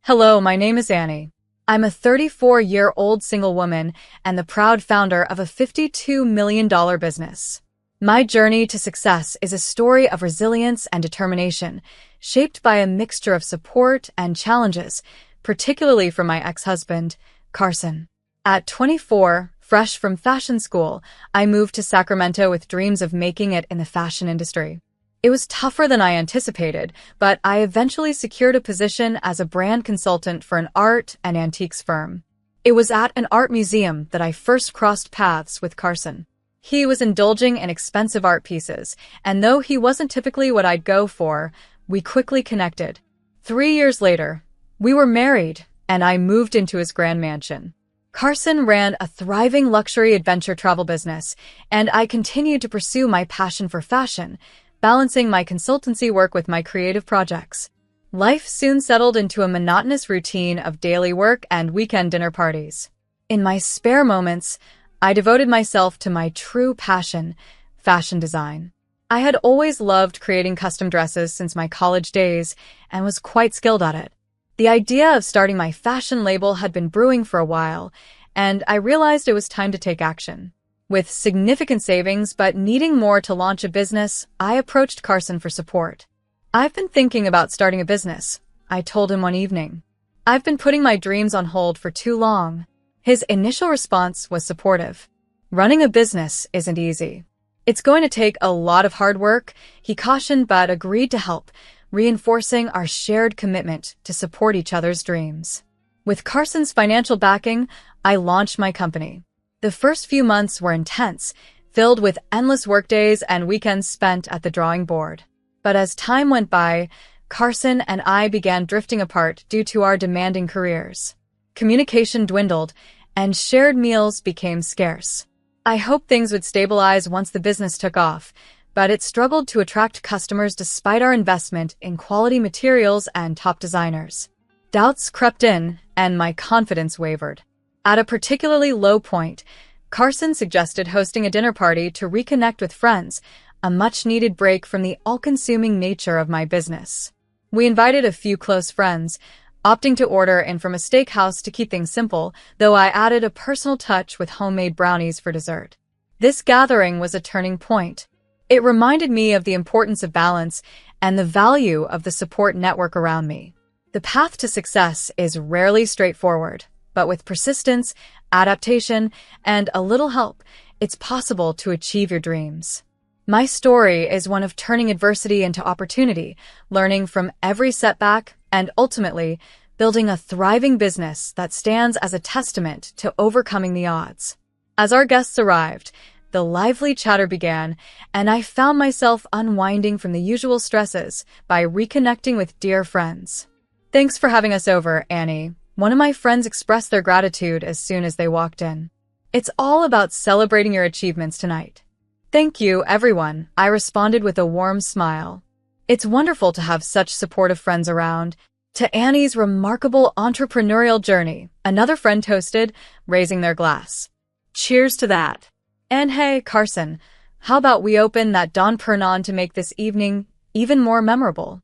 Hello, my name is Annie. I'm a 34-year-old single woman and the proud founder of a $52 million business. My journey to success is a story of resilience and determination, shaped by a mixture of support and challenges, particularly from my ex-husband, Carson. At 24, fresh from fashion school, I moved to Sacramento with dreams of making it in the fashion industry. It was tougher than I anticipated, but I eventually secured a position as a brand consultant for an art and antiques firm. It was at an art museum that I first crossed paths with Carson. He was indulging in expensive art pieces, and though he wasn't typically what I'd go for, we quickly connected. 3 years later, we were married, and I moved into his grand mansion. Carson ran a thriving luxury adventure travel business, and I continued to pursue my passion for fashion, balancing my consultancy work with my creative projects. Life soon settled into a monotonous routine of daily work and weekend dinner parties. In my spare moments, I devoted myself to my true passion, fashion design. I had always loved creating custom dresses since my college days and was quite skilled at it. The idea of starting my fashion label had been brewing for a while, and I realized it was time to take action. With significant savings but needing more to launch a business, I approached Carson for support. "I've been thinking about starting a business," I told him one evening. "I've been putting my dreams on hold for too long." His initial response was supportive. "Running a business isn't easy. It's going to take a lot of hard work," he cautioned, but agreed to help, reinforcing our shared commitment to support each other's dreams. With Carson's financial backing, I launched my company. The first few months were intense, filled with endless workdays and weekends spent at the drawing board. But as time went by, Carson and I began drifting apart due to our demanding careers. Communication dwindled, and shared meals became scarce. I hoped things would stabilize once the business took off, but it struggled to attract customers despite our investment in quality materials and top designers. Doubts crept in, and my confidence wavered. At a particularly low point, Carson suggested hosting a dinner party to reconnect with friends, a much-needed break from the all-consuming nature of my business. We invited a few close friends, opting to order in from a steakhouse to keep things simple, though I added a personal touch with homemade brownies for dessert. This gathering was a turning point. It reminded me of the importance of balance and the value of the support network around me. The path to success is rarely straightforward, but with persistence, adaptation, and a little help, it's possible to achieve your dreams. My story is one of turning adversity into opportunity, learning from every setback, and ultimately, building a thriving business that stands as a testament to overcoming the odds. As our guests arrived, the lively chatter began, and I found myself unwinding from the usual stresses by reconnecting with dear friends. "Thanks for having us over, Annie," one of my friends expressed their gratitude as soon as they walked in. "It's all about celebrating your achievements tonight." "Thank you, everyone," I responded with a warm smile. "It's wonderful to have such supportive friends around." To Annie's remarkable entrepreneurial journey, another friend toasted, raising their glass. "Cheers to that." "And hey, Carson, how about we open that Don Perignon to make this evening even more memorable?"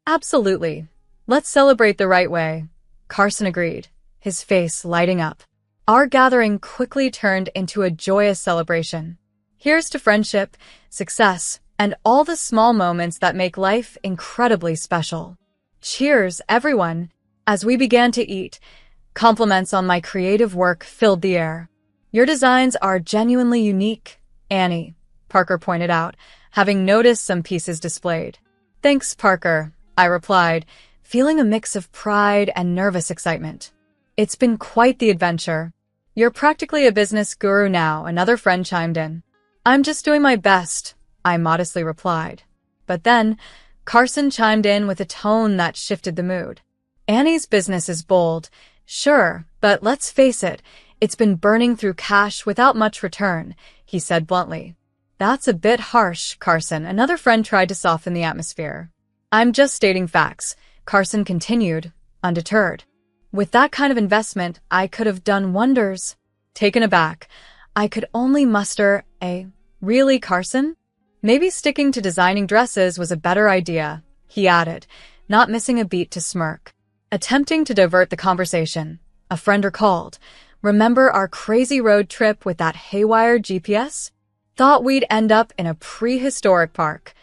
"Absolutely. Let's celebrate the right way," Carson agreed, his face lighting up. Our gathering quickly turned into a joyous celebration. Here's to friendship, success, and all the small moments that make life incredibly special. Cheers, everyone. As we began to eat, compliments on my creative work filled the air. "Your designs are genuinely unique, Annie," Parker pointed out, having noticed some pieces displayed. "Thanks, Parker," I replied, feeling a mix of pride and nervous excitement. "It's been quite the adventure." "You're practically a business guru now," another friend chimed in. "I'm just doing my best," I modestly replied. But then, Carson chimed in with a tone that shifted the mood. "Annie's business is bold, sure, but let's face it, it's been burning through cash without much return," he said bluntly. "That's a bit harsh, Carson," another friend tried to soften the atmosphere. "I'm just stating facts," Carson continued, undeterred. "With that kind of investment, I could have done wonders." Taken aback, I could only muster a, "Really, Carson? Maybe sticking to designing dresses was a better idea," he added, not missing a beat to smirk. Attempting to divert the conversation, a friend recalled, "Remember our crazy road trip with that haywire GPS? Thought we'd end up in a prehistoric park."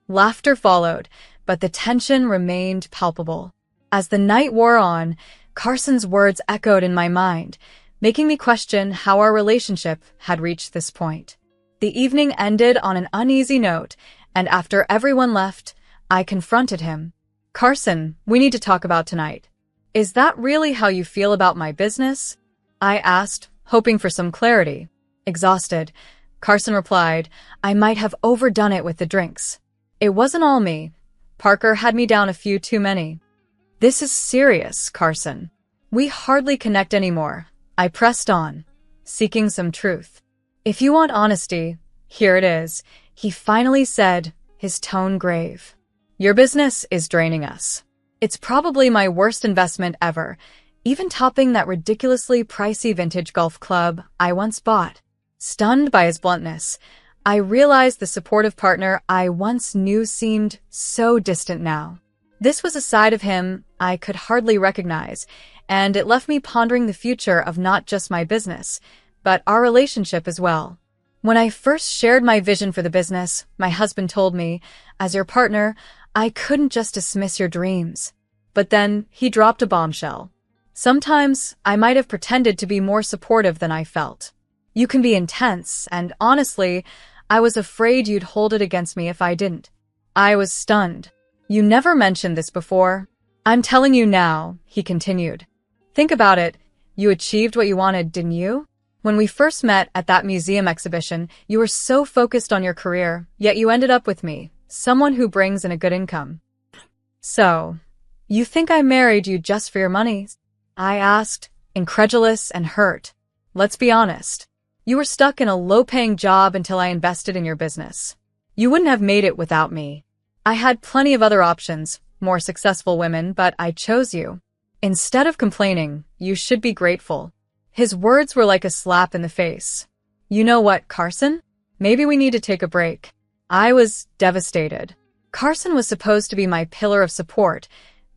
Laughter followed, but the tension remained palpable. As the night wore on, Carson's words echoed in my mind, making me question how our relationship had reached this point. The evening ended on an uneasy note, and after everyone left, I confronted him. "Carson, we need to talk about tonight. Is that really how you feel about my business?" I asked, hoping for some clarity. Exhausted, Carson replied, "I might have overdone it with the drinks. It wasn't all me. Parker had me down a few too many." "This is serious, Carson. We hardly connect anymore." I pressed on, seeking some truth. "If you want honesty, here it is," he finally said, his tone grave. "Your business is draining us. It's probably my worst investment ever, even topping that ridiculously pricey vintage golf club I once bought." Stunned by his bluntness, I realized the supportive partner I once knew seemed so distant now. This was a side of him I could hardly recognize, and it left me pondering the future of not just my business, but our relationship as well. When I first shared my vision for the business, my husband told me, "As your partner, I couldn't just dismiss your dreams." But then he dropped a bombshell. "Sometimes I might have pretended to be more supportive than I felt. You can be intense, and honestly, I was afraid you'd hold it against me if I didn't." I was stunned. "You never mentioned this before." "I'm telling you now," he continued. "Think about it. You achieved what you wanted, didn't you? When we first met at that museum exhibition, you were so focused on your career, yet you ended up with me, someone who brings in a good income. So, you think I married you just for your money?" I asked, incredulous and hurt. "Let's be honest. You were stuck in a low-paying job until I invested in your business. You wouldn't have made it without me. I had plenty of other options, more successful women, but I chose you. Instead of complaining, you should be grateful." His words were like a slap in the face. "You know what, Carson? Maybe we need to take a break." I was devastated. Carson was supposed to be my pillar of support,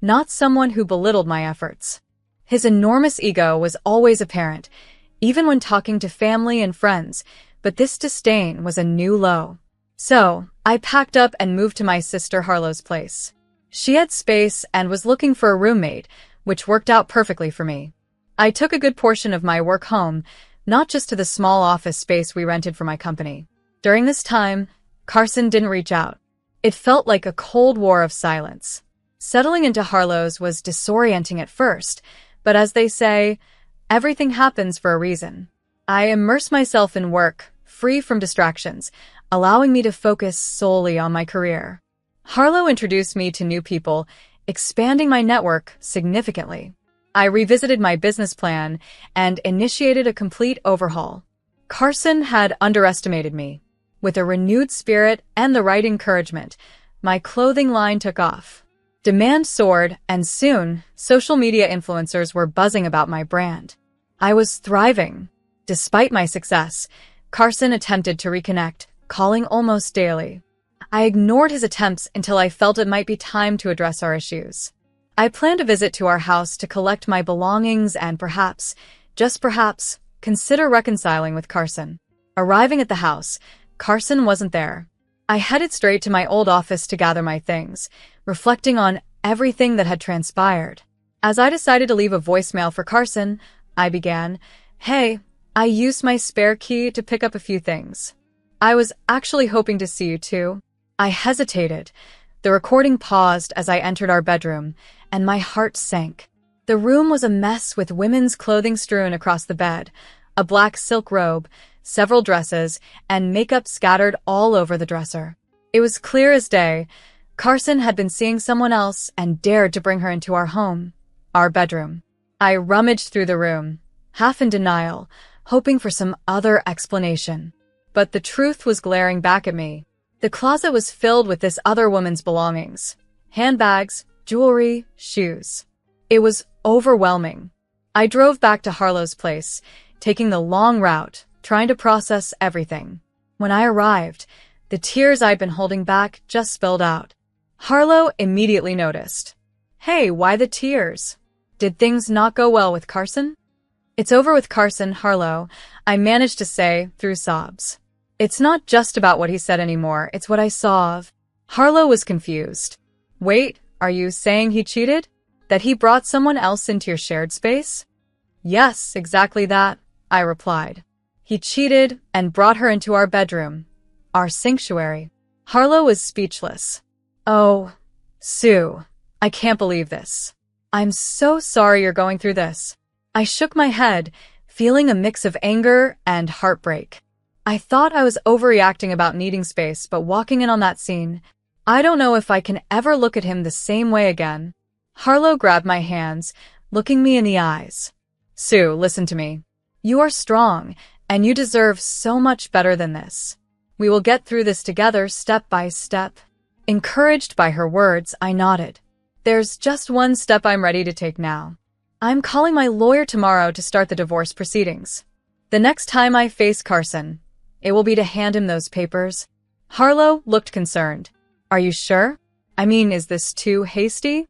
not someone who belittled my efforts. His enormous ego was always apparent, even when talking to family and friends, but this disdain was a new low. So, I packed up and moved to my sister Harlow's place. She had space and was looking for a roommate, which worked out perfectly for me. I took a good portion of my work home, not just to the small office space we rented for my company. During this time, Carson didn't reach out. It felt like a cold war of silence. Settling into Harlow's was disorienting at first, but as they say, everything happens for a reason. I immersed myself in work, free from distractions, allowing me to focus solely on my career. Harlow introduced me to new people, expanding my network significantly. I revisited my business plan and initiated a complete overhaul. Carson had underestimated me. With a renewed spirit and the right encouragement, my clothing line took off. Demand soared, and soon, social media influencers were buzzing about my brand. I was thriving. Despite my success, Carson attempted to reconnect, calling almost daily. I ignored his attempts until I felt it might be time to address our issues. I planned a visit to our house to collect my belongings and perhaps, just perhaps, consider reconciling with Carson. Arriving at the house, Carson wasn't there. I headed straight to my old office to gather my things, reflecting on everything that had transpired. As I decided to leave a voicemail for Carson, I began, "Hey, I used my spare key to pick up a few things. I was actually hoping to see you too." I hesitated. The recording paused as I entered our bedroom, and my heart sank. The room was a mess with women's clothing strewn across the bed, a black silk robe, several dresses, and makeup scattered all over the dresser. It was clear as day. Carson had been seeing someone else and dared to bring her into our home, our bedroom. I rummaged through the room, half in denial, hoping for some other explanation. But the truth was glaring back at me. The closet was filled with this other woman's belongings. Handbags, jewelry, shoes. It was overwhelming. I drove back to Harlow's place, taking the long route, trying to process everything. When I arrived, the tears I'd been holding back just spilled out. Harlow immediately noticed. "Hey, why the tears?" Did things not go well with Carson? It's over with Carson, Harlow, I managed to say through sobs. It's not just about what he said anymore, it's what I saw of. Harlow was confused. Wait, are you saying he cheated? That he brought someone else into your shared space? Yes, exactly that, I replied. He cheated and brought her into our bedroom, our sanctuary. Harlow was speechless. Oh, Sue, I can't believe this. I'm so sorry you're going through this. I shook my head, feeling a mix of anger and heartbreak. I thought I was overreacting about needing space, but walking in on that scene, I don't know if I can ever look at him the same way again. Harlow grabbed my hands, looking me in the eyes. Sue, listen to me. You are strong, and you deserve so much better than this. We will get through this together step by step. Encouraged by her words, I nodded. There's just one step I'm ready to take now. I'm calling my lawyer tomorrow to start the divorce proceedings. The next time I face Carson, it will be to hand him those papers. Harlow looked concerned. Are you sure? I mean, is this too hasty?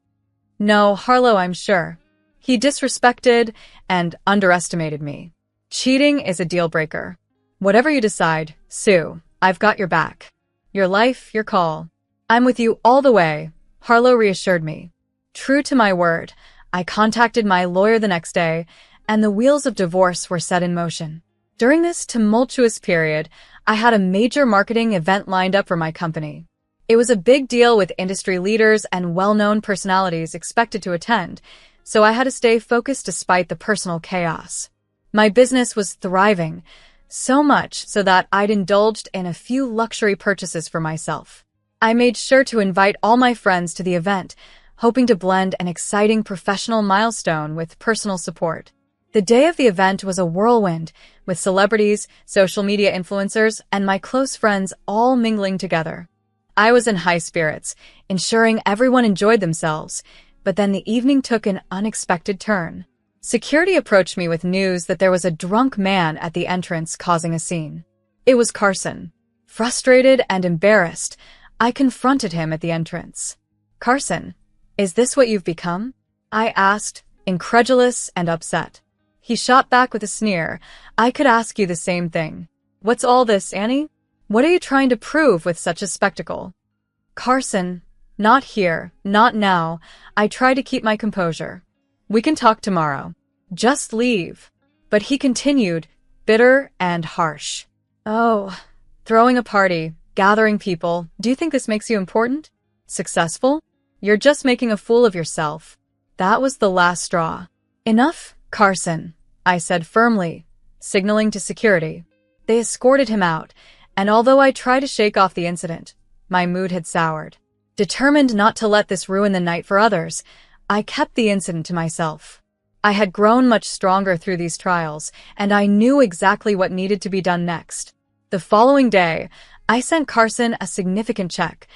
No, Harlow, I'm sure. He disrespected and underestimated me. Cheating is a deal breaker. Whatever you decide, Sue, I've got your back. Your life, your call. I'm with you all the way, Harlow reassured me. True to my word, I contacted my lawyer the next day, and the wheels of divorce were set in motion. During this tumultuous period, I had a major marketing event lined up for my company. It was a big deal with industry leaders and well-known personalities expected to attend, so I had to stay focused despite the personal chaos. My business was thriving, so much so that I'd indulged in a few luxury purchases for myself. I made sure to invite all my friends to the event, hoping to blend an exciting professional milestone with personal support. The day of the event was a whirlwind, with celebrities, social media influencers, and my close friends all mingling together. I was in high spirits, ensuring everyone enjoyed themselves, but then the evening took an unexpected turn. Security approached me with news that there was a drunk man at the entrance causing a scene. It was Carson. Frustrated and embarrassed, I confronted him at the entrance. Carson, is this what you've become? I asked, incredulous and upset. He shot back with a sneer. I could ask you the same thing. What's all this, Annie? What are you trying to prove with such a spectacle? Carson, not here, not now. I try to keep my composure. We can talk tomorrow. Just leave. But he continued, bitter and harsh. Oh, throwing a party, gathering people. Do you think this makes you important? Successful? You're just making a fool of yourself. That was the last straw. Enough, Carson, I said firmly, signaling to security. They escorted him out, and although I tried to shake off the incident, my mood had soured. Determined not to let this ruin the night for others, I kept the incident to myself. I had grown much stronger through these trials, and I knew exactly what needed to be done next. The following day, I sent Carson a significant check,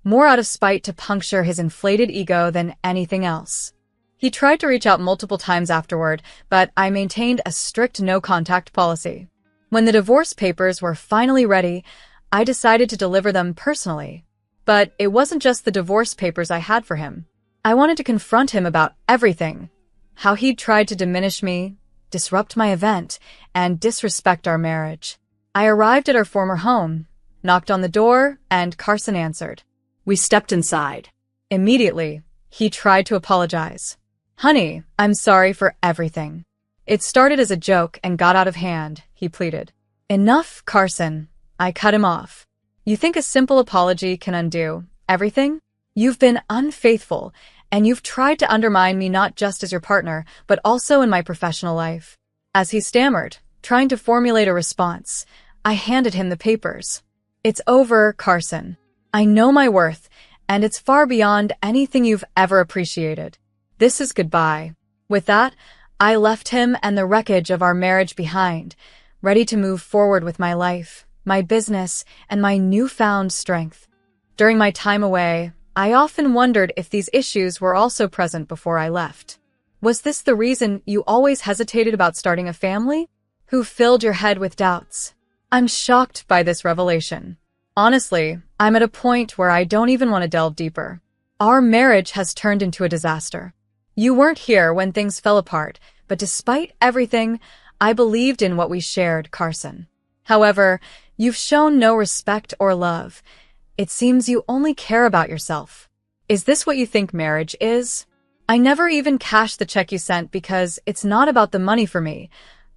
more out of spite to puncture his inflated ego than anything else. He tried to reach out multiple times afterward, but I maintained a strict no-contact policy. When the divorce papers were finally ready, I decided to deliver them personally. But it wasn't just the divorce papers I had for him. I wanted to confront him about everything. How he'd tried to diminish me, disrupt my event, and disrespect our marriage. I arrived at our former home, knocked on the door, and Carson answered. We stepped inside. Immediately, he tried to apologize. Honey, I'm sorry for everything. It started as a joke and got out of hand, he pleaded. Enough, Carson. I cut him off. You think a simple apology can undo everything? You've been unfaithful, and you've tried to undermine me not just as your partner, but also in my professional life. As he stammered, trying to formulate a response, I handed him the papers. It's over, Carson. I know my worth, and it's far beyond anything you've ever appreciated. This is goodbye. With that, I left him and the wreckage of our marriage behind, ready to move forward with my life, my business, and my newfound strength. During my time away, I often wondered if these issues were also present before I left. Was this the reason you always hesitated about starting a family? Who filled your head with doubts? I'm shocked by this revelation. Honestly, I'm at a point where I don't even want to delve deeper. Our marriage has turned into a disaster. You weren't here when things fell apart, but despite everything, I believed in what we shared, Carson. However, you've shown no respect or love. It seems you only care about yourself. Is this what you think marriage is? I never even cashed the check you sent because it's not about the money for me.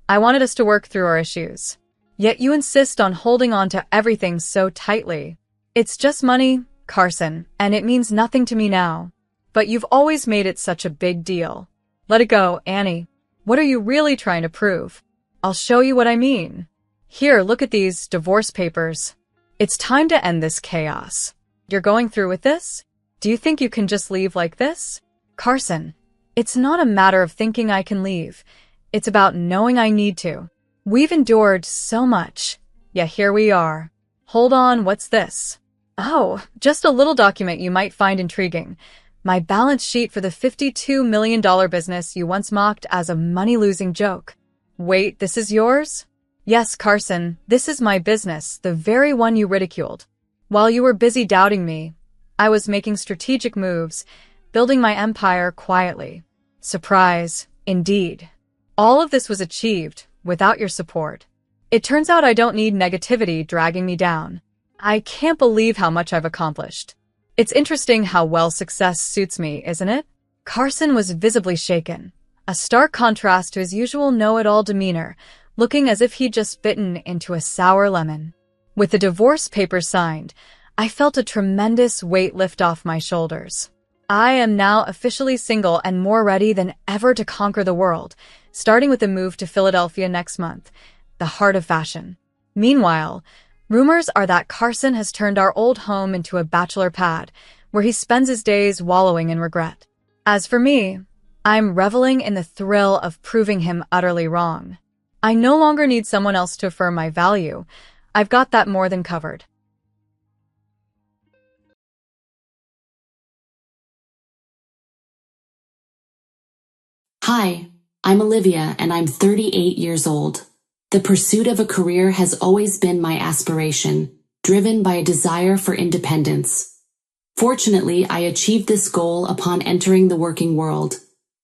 I wanted us to work through our issues. Yet you insist on holding on to everything so tightly. It's just money, Carson, and it means nothing to me now. But you've always made it such a big deal. Let it go, Annie. What are you really trying to prove? I'll show you what I mean. Here, look at these divorce papers. It's time to end this chaos. You're going through with this? Do you think you can just leave like this? Carson, it's not a matter of thinking I can leave. It's about knowing I need to. We've endured so much, yet here we are. Hold on, what's this? Oh, just a little document you might find intriguing. My balance sheet for the $52 million business you once mocked as a money-losing joke. Wait, this is yours? Yes, Carson, this is my business, the very one you ridiculed. While you were busy doubting me, I was making strategic moves, building my empire quietly. Surprise, indeed. All of this was achieved without your support. It turns out I don't need negativity dragging me down. I can't believe how much I've accomplished. It's interesting how well success suits me, isn't it? Carson was visibly shaken, a stark contrast to his usual know-it-all demeanor, looking as if he'd just bitten into a sour lemon. With the divorce papers signed, I felt a tremendous weight lift off my shoulders. I am now officially single and more ready than ever to conquer the world, starting with a move to Philadelphia next month, the heart of fashion. Meanwhile, rumors are that Carson has turned our old home into a bachelor pad, where he spends his days wallowing in regret. As for me, I'm reveling in the thrill of proving him utterly wrong. I no longer need someone else to affirm my value. I've got that more than covered. Hi, I'm Olivia and I'm 38 years old. The pursuit of a career has always been my aspiration, driven by a desire for independence. Fortunately, I achieved this goal upon entering the working world.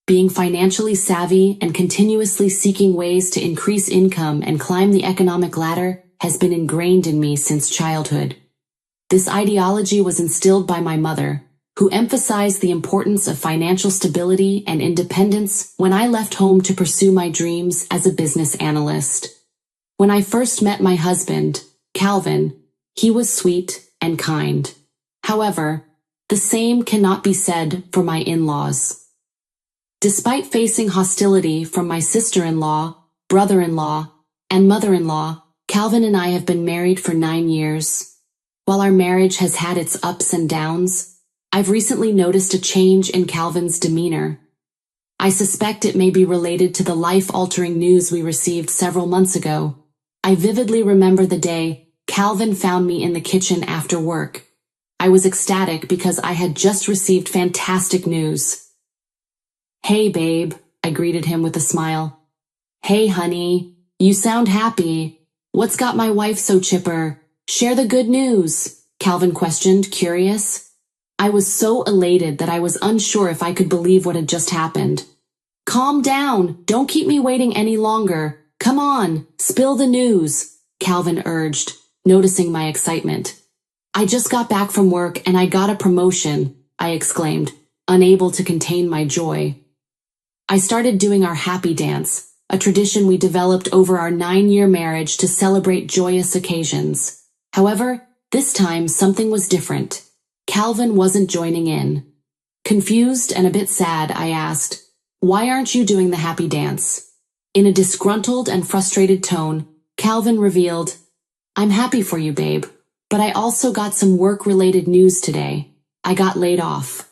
Being financially savvy and continuously seeking ways to increase income and climb the economic ladder has been ingrained in me since childhood. This ideology was instilled by my mother, who emphasized the importance of financial stability and independence when I left home to pursue my dreams as a business analyst. When I first met my husband, Calvin, he was sweet and kind. However, the same cannot be said for my in-laws. Despite facing hostility from my sister-in-law, brother-in-law, and mother-in-law, Calvin and I have been married for 9 years. While our marriage has had its ups and downs, I've recently noticed a change in Calvin's demeanor. I suspect it may be related to the life-altering news we received several months ago. I vividly remember the day Calvin found me in the kitchen after work. I was ecstatic because I had just received fantastic news. "Hey, babe," I greeted him with a smile. "Hey, honey, you sound happy. What's got my wife so chipper? Share the good news," Calvin questioned, curious. I was so elated that I was unsure if I could believe what had just happened. "Calm down, don't keep me waiting any longer. Come on, spill the news," Calvin urged, noticing my excitement. "I just got back from work and I got a promotion," I exclaimed, unable to contain my joy. I started doing our happy dance, a tradition we developed over our 9-year marriage to celebrate joyous occasions. However, this time something was different. Calvin wasn't joining in. Confused and a bit sad, I asked, "Why aren't you doing the happy dance?" In a disgruntled and frustrated tone, Calvin revealed, "I'm happy for you, babe, but I also got some work-related news today. I got laid off."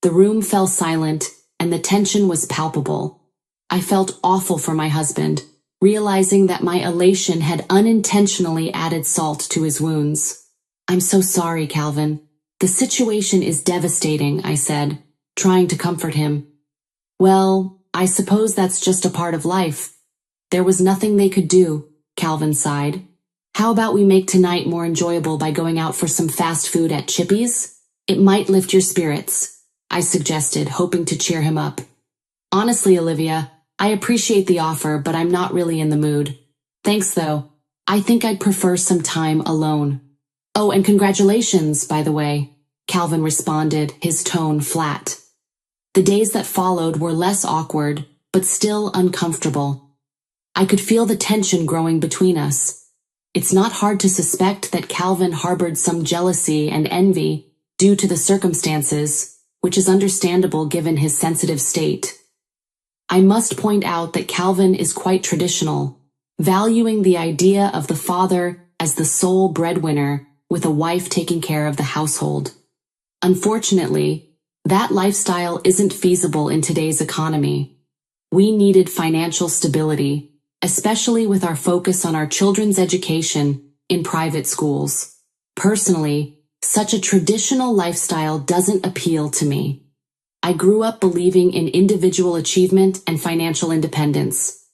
The room fell silent, and the tension was palpable. I felt awful for my husband, realizing that my elation had unintentionally added salt to his wounds. "I'm so sorry, Calvin. The situation is devastating," I said, trying to comfort him. "Well, I suppose that's just a part of life. There was nothing they could do," Calvin sighed. "How about we make tonight more enjoyable by going out for some fast food at Chippy's? It might lift your spirits." I suggested, hoping to cheer him up. Honestly, Olivia, I appreciate the offer, but I'm not really in the mood. Thanks, though. I think I'd prefer some time alone. Oh, and congratulations, by the way, Calvin responded, his tone flat. The days that followed were less awkward, but still uncomfortable. I could feel the tension growing between us. It's not hard to suspect that Calvin harbored some jealousy and envy due to the circumstances, which is understandable given his sensitive state. I must point out that Calvin is quite traditional, valuing the idea of the father as the sole breadwinner with a wife taking care of the household. Unfortunately, that lifestyle isn't feasible in today's economy. We needed financial stability, especially with our focus on our children's education in private schools. Personally, such a traditional lifestyle doesn't appeal to me. I grew up believing in individual achievement and financial independence.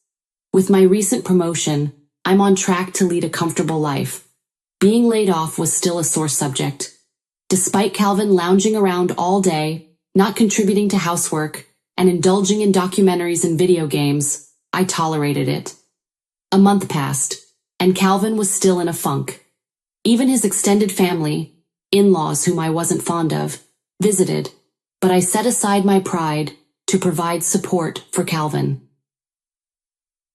With my recent promotion, I'm on track to lead a comfortable life. Being laid off was still a sore subject. Despite Calvin lounging around all day, not contributing to housework, and indulging in documentaries and video games, I tolerated it. A month passed, and Calvin was still in a funk. Even his extended family, in-laws whom I wasn't fond of, visited, but I set aside my pride to provide support for Calvin.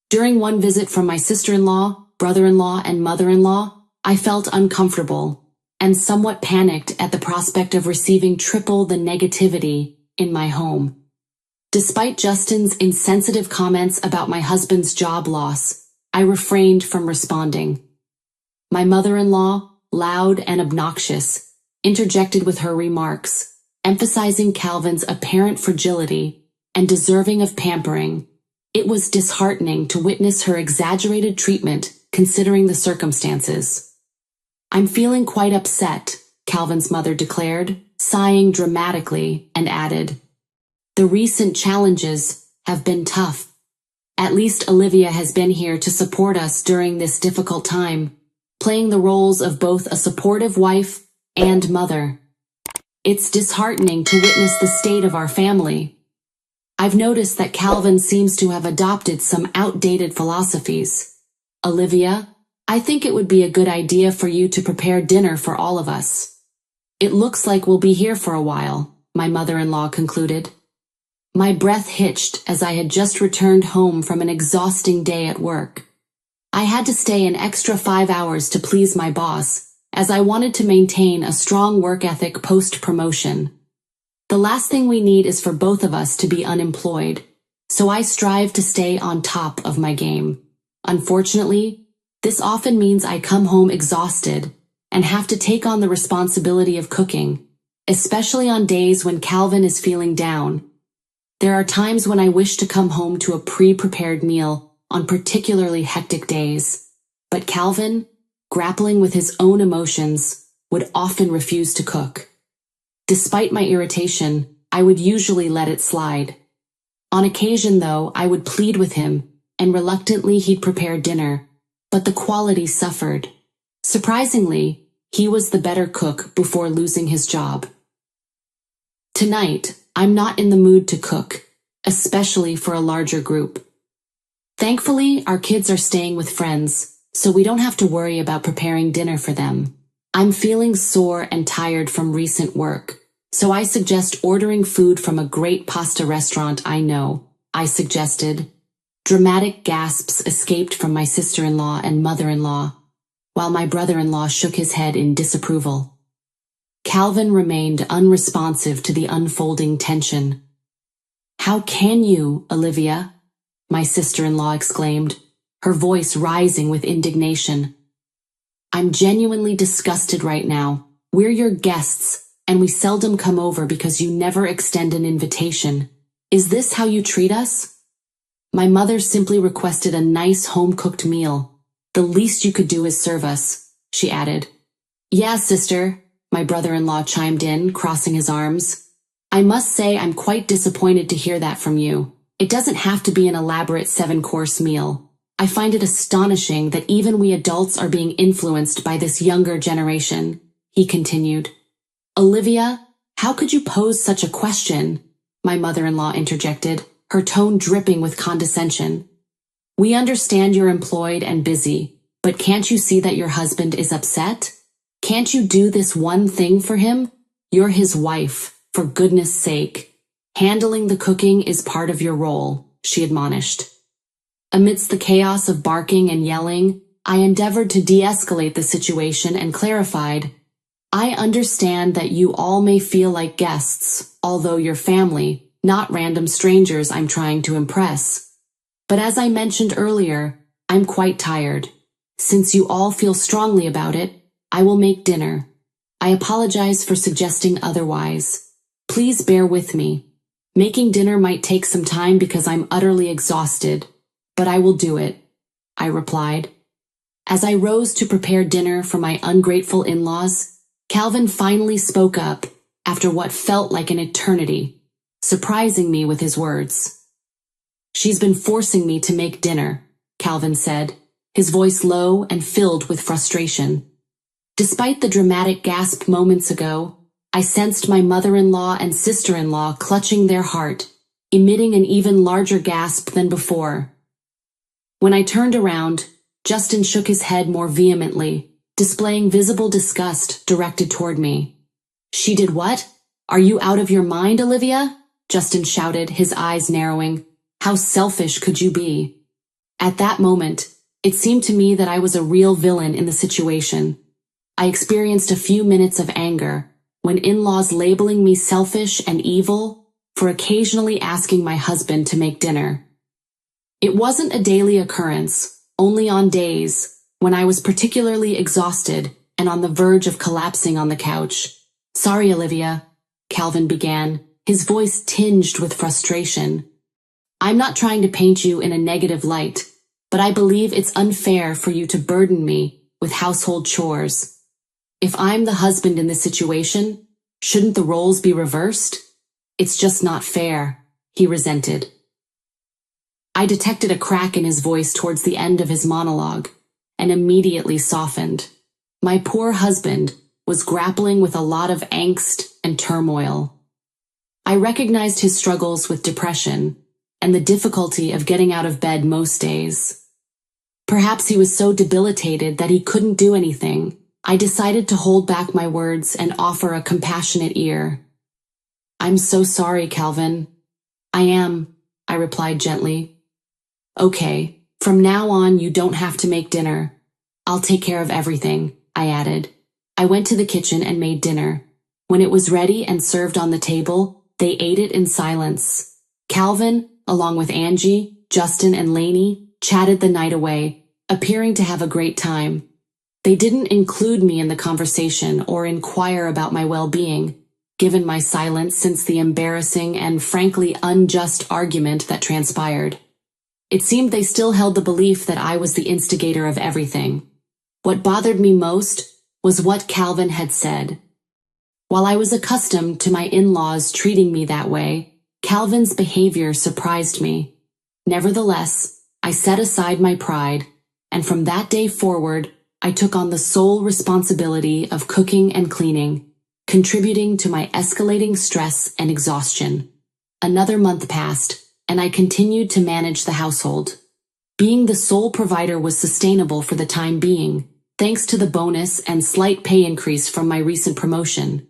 During one visit from my sister-in-law, brother-in-law, and mother-in-law, I felt uncomfortable and somewhat panicked at the prospect of receiving triple the negativity in my home. Despite Justin's insensitive comments about my husband's job loss, I refrained from responding. My mother-in-law, loud and obnoxious, interjected with her remarks, emphasizing Calvin's apparent fragility and deserving of pampering. It was disheartening to witness her exaggerated treatment considering the circumstances. I'm feeling quite upset, Calvin's mother declared, sighing dramatically, and added, the recent challenges have been tough. At least Olivia has been here to support us during this difficult time, playing the roles of both a supportive wife and mother. It's disheartening to witness the state of our family. I've noticed that Calvin seems to have adopted some outdated philosophies. Olivia, I think it would be a good idea for you to prepare dinner for all of us. It looks like we'll be here for a while, my mother-in-law concluded. My breath hitched as I had just returned home from an exhausting day at work. I had to stay an extra 5 hours to please my boss, as I wanted to maintain a strong work ethic post-promotion. The last thing we need is for both of us to be unemployed, so I strive to stay on top of my game. Unfortunately, this often means I come home exhausted and have to take on the responsibility of cooking, especially on days when Calvin is feeling down. There are times when I wish to come home to a pre-prepared meal on particularly hectic days, but Calvin, grappling with his own emotions, would often refuse to cook. Despite my irritation, I would usually let it slide. On occasion, though, I would plead with him, and reluctantly he'd prepare dinner, but the quality suffered. Surprisingly, he was the better cook before losing his job. Tonight, I'm not in the mood to cook, especially for a larger group. Thankfully, our kids are staying with friends, so we don't have to worry about preparing dinner for them. I'm feeling sore and tired from recent work, so I suggest ordering food from a great pasta restaurant I know, I suggested. Dramatic gasps escaped from my sister-in-law and mother-in-law, while my brother-in-law shook his head in disapproval. Calvin remained unresponsive to the unfolding tension. How can you, Olivia? My sister-in-law exclaimed, her voice rising with indignation. I'm genuinely disgusted right now. We're your guests, and we seldom come over because you never extend an invitation. Is this how you treat us? My mother simply requested a nice home-cooked meal. The least you could do is serve us, she added. Yeah, sister, my brother-in-law chimed in, crossing his arms. I must say I'm quite disappointed to hear that from you. It doesn't have to be an elaborate 7-course meal. I find it astonishing that even we adults are being influenced by this younger generation, he continued. Olivia, How could you pose such a question? My mother-in-law interjected, her tone dripping with condescension. We understand you're employed and busy, but can't you see that your husband is upset? Can't you do this one thing for him? You're his wife, for goodness sake. Handling the cooking is part of your role, she admonished. Amidst the chaos of barking and yelling, I endeavored to de-escalate the situation and clarified, I understand that you all may feel like guests, although you're family, not random strangers I'm trying to impress. But as I mentioned earlier, I'm quite tired. Since you all feel strongly about it, I will make dinner. I apologize for suggesting otherwise. Please bear with me. Making dinner might take some time because I'm utterly exhausted, but I will do it, I replied. As I rose to prepare dinner for my ungrateful in-laws, Calvin finally spoke up after what felt like an eternity, surprising me with his words. She's been forcing me to make dinner, Calvin said, his voice low and filled with frustration. Despite the dramatic gasp moments ago, I sensed my mother-in-law and sister-in-law clutching their heart, emitting an even larger gasp than before. When I turned around, Justin shook his head more vehemently, displaying visible disgust directed toward me. She did what? Are you out of your mind, Olivia? Justin shouted, his eyes narrowing. How selfish could you be? At that moment, it seemed to me that I was a real villain in the situation. I experienced a few minutes of anger when in-laws labeling me selfish and evil for occasionally asking my husband to make dinner. It wasn't a daily occurrence, only on days when I was particularly exhausted and on the verge of collapsing on the couch. Sorry, Olivia, Calvin began, his voice tinged with frustration. I'm not trying to paint you in a negative light, but I believe it's unfair for you to burden me with household chores. If I'm the husband in this situation, shouldn't the roles be reversed? It's just not fair, he resented. I detected a crack in his voice towards the end of his monologue, and immediately softened. My poor husband was grappling with a lot of angst and turmoil. I recognized his struggles with depression and the difficulty of getting out of bed most days. Perhaps he was so debilitated that he couldn't do anything. I decided to hold back my words and offer a compassionate ear. I'm so sorry, Calvin. I am, I replied gently. Okay, from now on you don't have to make dinner. I'll take care of everything, I added. I went to the kitchen and made dinner. When it was ready and served on the table, they ate it in silence. Calvin, along with Angie, Justin, and Lainey, chatted the night away, appearing to have a great time. They didn't include me in the conversation or inquire about my well-being, given my silence since the embarrassing and frankly unjust argument that transpired. It seemed they still held the belief that I was the instigator of everything. What bothered me most was what Calvin had said. While I was accustomed to my in-laws treating me that way, Calvin's behavior surprised me. Nevertheless, I set aside my pride, and from that day forward, I took on the sole responsibility of cooking and cleaning, contributing to my escalating stress and exhaustion. Another month passed, and I continued to manage the household. Being the sole provider was sustainable for the time being, thanks to the bonus and slight pay increase from my recent promotion.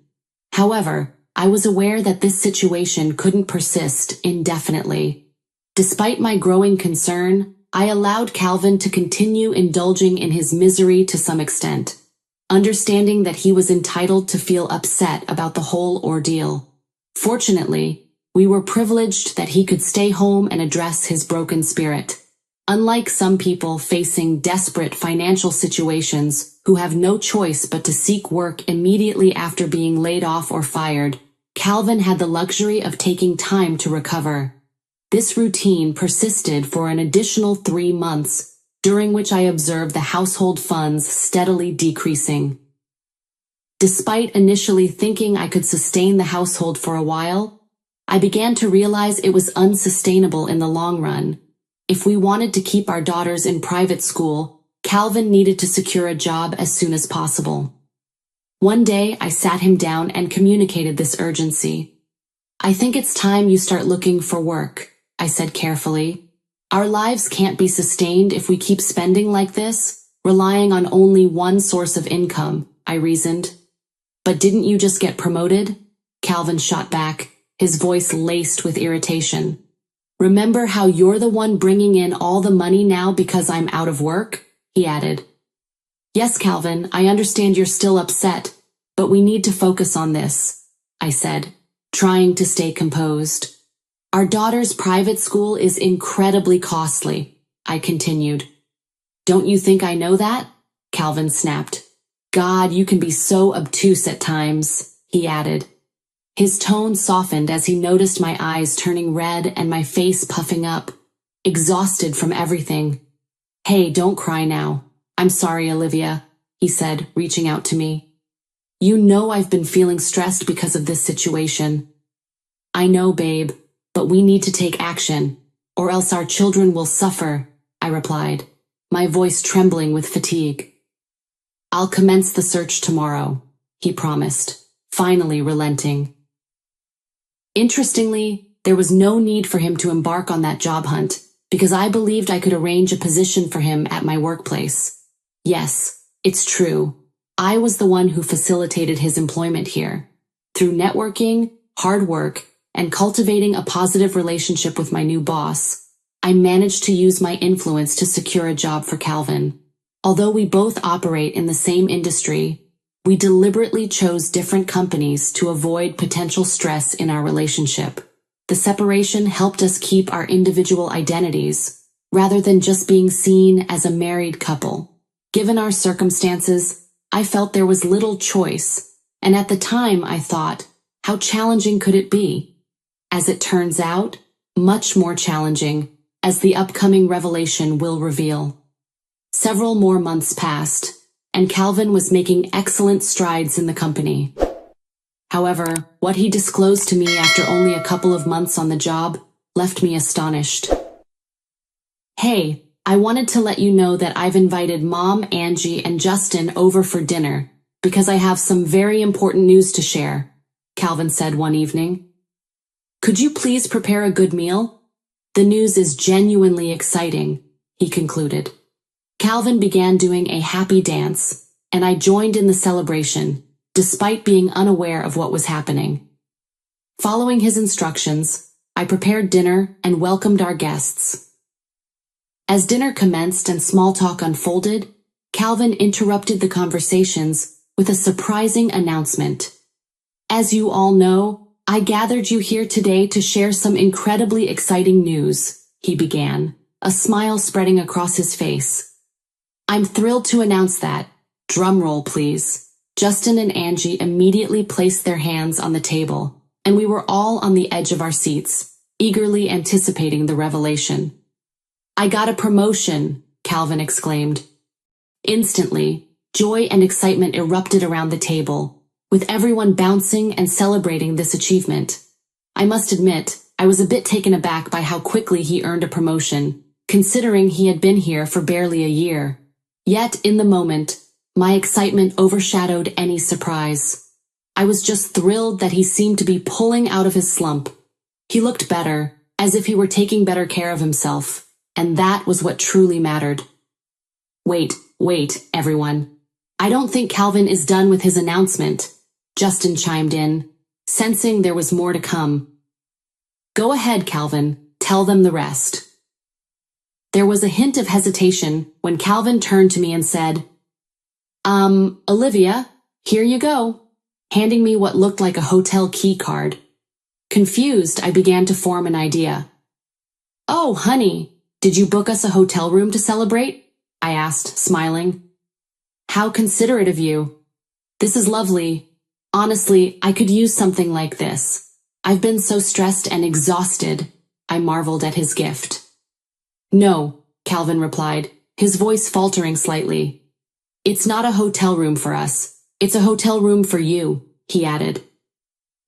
However, I was aware that this situation couldn't persist indefinitely. Despite my growing concern, I allowed Calvin to continue indulging in his misery to some extent, understanding that he was entitled to feel upset about the whole ordeal. Fortunately, we were privileged that he could stay home and address his broken spirit. Unlike some people facing desperate financial situations who have no choice but to seek work immediately after being laid off or fired, Calvin had the luxury of taking time to recover. This routine persisted for an additional 3 months, during which I observed the household funds steadily decreasing. Despite initially thinking I could sustain the household for a while, I began to realize it was unsustainable in the long run. If we wanted to keep our daughters in private school, Calvin needed to secure a job as soon as possible. One day, I sat him down and communicated this urgency. "I think it's time you start looking for work," I said carefully. "Our lives can't be sustained if we keep spending like this, relying on only one source of income," I reasoned. "But didn't you just get promoted?" Calvin shot back, his voice laced with irritation. "Remember how you're the one bringing in all the money now because I'm out of work?" he added. "Yes, Calvin, I understand you're still upset, but we need to focus on this," I said, trying to stay composed. "Our daughter's private school is incredibly costly," I continued. "Don't you think I know that?" Calvin snapped. "God, you can be so obtuse at times," he added. His tone softened as he noticed my eyes turning red and my face puffing up, exhausted from everything. "Hey, don't cry now. I'm sorry, Olivia," he said, reaching out to me. "You know I've been feeling stressed because of this situation." "I know, babe, but we need to take action, or else our children will suffer," I replied, my voice trembling with fatigue. "I'll commence the search tomorrow," he promised, finally relenting. Interestingly, there was no need for him to embark on that job hunt, because I believed I could arrange a position for him at my workplace. Yes, it's true. I was the one who facilitated his employment here. Through networking, hard work, and cultivating a positive relationship with my new boss, I managed to use my influence to secure a job for Calvin. Although we both operate in the same industry, we deliberately chose different companies to avoid potential stress in our relationship. The separation helped us keep our individual identities, rather than just being seen as a married couple. Given our circumstances, I felt there was little choice, and at the time I thought, how challenging could it be? As it turns out, much more challenging, as the upcoming revelation will reveal. Several more months passed, and Calvin was making excellent strides in the company. However, what he disclosed to me after only a couple of months on the job left me astonished. "Hey, I wanted to let you know that I've invited Mom, Angie, and Justin over for dinner, because I have some very important news to share," Calvin said one evening. "Could you please prepare a good meal? The news is genuinely exciting," he concluded. Calvin began doing a happy dance, and I joined in the celebration, despite being unaware of what was happening. Following his instructions, I prepared dinner and welcomed our guests. As dinner commenced and small talk unfolded, Calvin interrupted the conversations with a surprising announcement. "As you all know, I gathered you here today to share some incredibly exciting news," he began, a smile spreading across his face. "I'm thrilled to announce that, drumroll please, Justin and Angie immediately placed their hands on the table, and we were all on the edge of our seats, eagerly anticipating the revelation. "I got a promotion," Calvin exclaimed. Instantly, joy and excitement erupted around the table, with everyone bouncing and celebrating this achievement. I must admit, I was a bit taken aback by how quickly he earned a promotion, considering he had been here for barely a year. Yet, in the moment, my excitement overshadowed any surprise. I was just thrilled that he seemed to be pulling out of his slump. He looked better, as if he were taking better care of himself, and that was what truly mattered. Wait, everyone. I don't think Calvin is done with his announcement," Justin chimed in, sensing there was more to come. "Go ahead, Calvin, tell them the rest." There was a hint of hesitation when Calvin turned to me and said, Olivia, here you go," handing me what looked like a hotel key card. Confused, I began to form an idea. "Oh, honey, did you book us a hotel room to celebrate?" I asked, smiling. "How considerate of you. This is lovely. Honestly, I could use something like this. I've been so stressed and exhausted," I marveled at his gift. "No," Calvin replied, his voice faltering slightly. "It's not a hotel room for us. It's a hotel room for you," he added.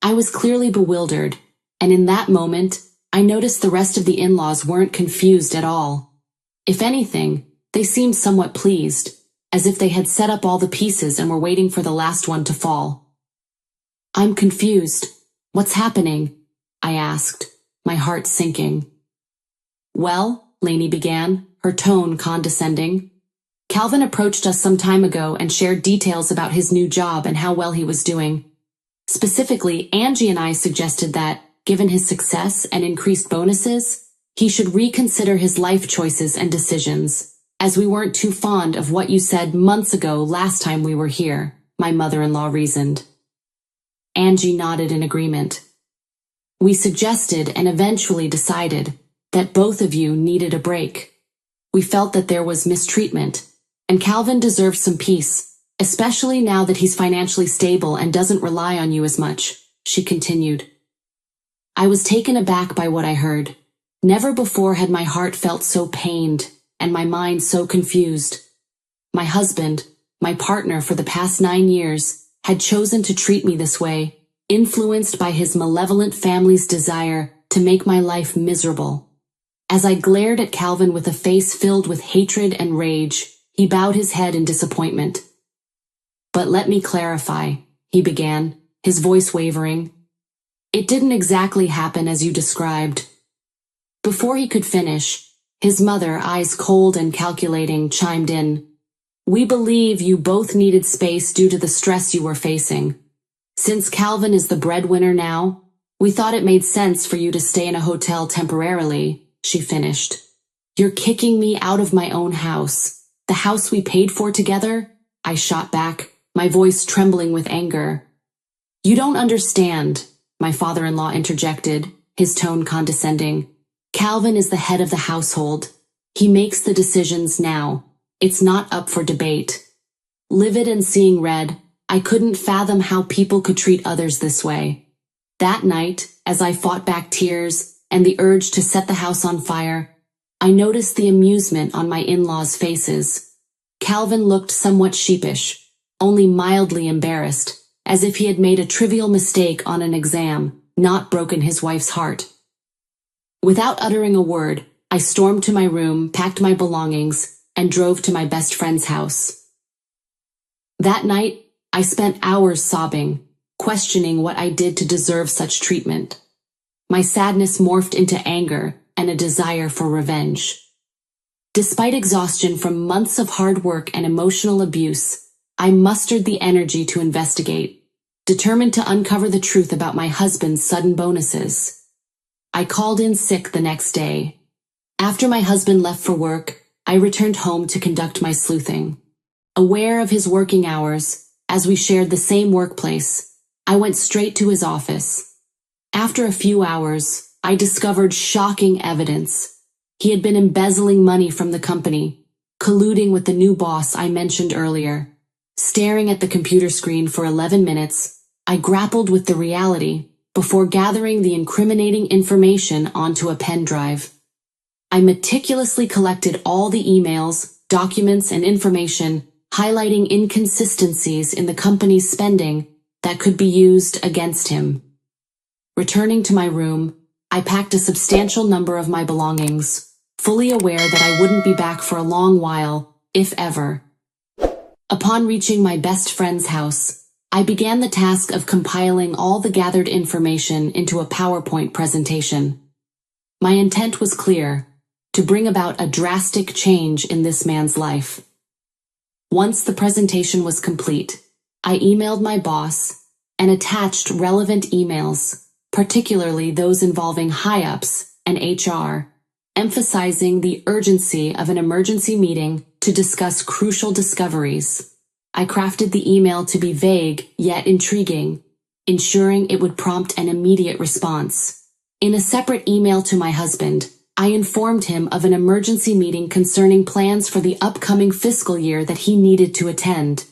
I was clearly bewildered, and in that moment, I noticed the rest of the in-laws weren't confused at all. If anything, they seemed somewhat pleased. as if they had set up all the pieces and were waiting for the last one to fall. "I'm confused. What's happening?" I asked, my heart sinking. "Well," Lainey began, her tone condescending, "Calvin approached us some time ago and shared details about his new job and how well he was doing. Specifically, Angie and I suggested that, given his success and increased bonuses, he should reconsider his life choices and decisions, as we weren't too fond of what you said months ago last time we were here," my mother-in-law reasoned. Angie nodded in agreement. "We suggested and eventually decided that both of you needed a break. We felt that there was mistreatment, and Calvin deserves some peace, especially now that he's financially stable and doesn't rely on you as much," she continued. I was taken aback by what I heard. Never before had my heart felt so pained and my mind so confused. My husband, my partner for the past 9 years, had chosen to treat me this way, influenced by his malevolent family's desire to make my life miserable. As I glared at Calvin with a face filled with hatred and rage, he bowed his head in disappointment. "But let me clarify," he began, his voice wavering. "It didn't exactly happen as you described." Before he could finish, his mother, eyes cold and calculating, chimed in. "We believe you both needed space due to the stress you were facing. Since Calvin is the breadwinner now, we thought it made sense for you to stay in a hotel temporarily," she finished. "You're kicking me out of my own house, the house we paid for together?" I shot back, my voice trembling with anger. "You don't understand," my father-in-law interjected, his tone condescending. "Calvin is the head of the household. He makes the decisions now. It's not up for debate." Livid and seeing red, I couldn't fathom how people could treat others this way. That night, as I fought back tears and the urge to set the house on fire, I noticed the amusement on my in-laws' faces. Calvin looked somewhat sheepish, only mildly embarrassed, as if he had made a trivial mistake on an exam, not broken his wife's heart. Without uttering a word, I stormed to my room, packed my belongings, and drove to my best friend's house. That night, I spent hours sobbing, questioning what I did to deserve such treatment. My sadness morphed into anger and a desire for revenge. Despite exhaustion from months of hard work and emotional abuse, I mustered the energy to investigate, determined to uncover the truth about my husband's sudden bonuses. I called in sick the next day. After my husband left for work, I returned home to conduct my sleuthing. Aware of his working hours, as we shared the same workplace, I went straight to his office. After a few hours, I discovered shocking evidence. He had been embezzling money from the company, colluding with the new boss I mentioned earlier. Staring at the computer screen for 11 minutes, I grappled with the reality before gathering the incriminating information onto a pen drive. I meticulously collected all the emails, documents, and information highlighting inconsistencies in the company's spending that could be used against him. Returning to my room, I packed a substantial number of my belongings, fully aware that I wouldn't be back for a long while, if ever. Upon reaching my best friend's house, I began the task of compiling all the gathered information into a PowerPoint presentation. My intent was clear: to bring about a drastic change in this man's life. Once the presentation was complete, I emailed my boss and attached relevant emails, particularly those involving high-ups and HR, emphasizing the urgency of an emergency meeting to discuss crucial discoveries. I crafted the email to be vague yet intriguing, ensuring it would prompt an immediate response. In a separate email to my husband, I informed him of an emergency meeting concerning plans for the upcoming fiscal year that he needed to attend.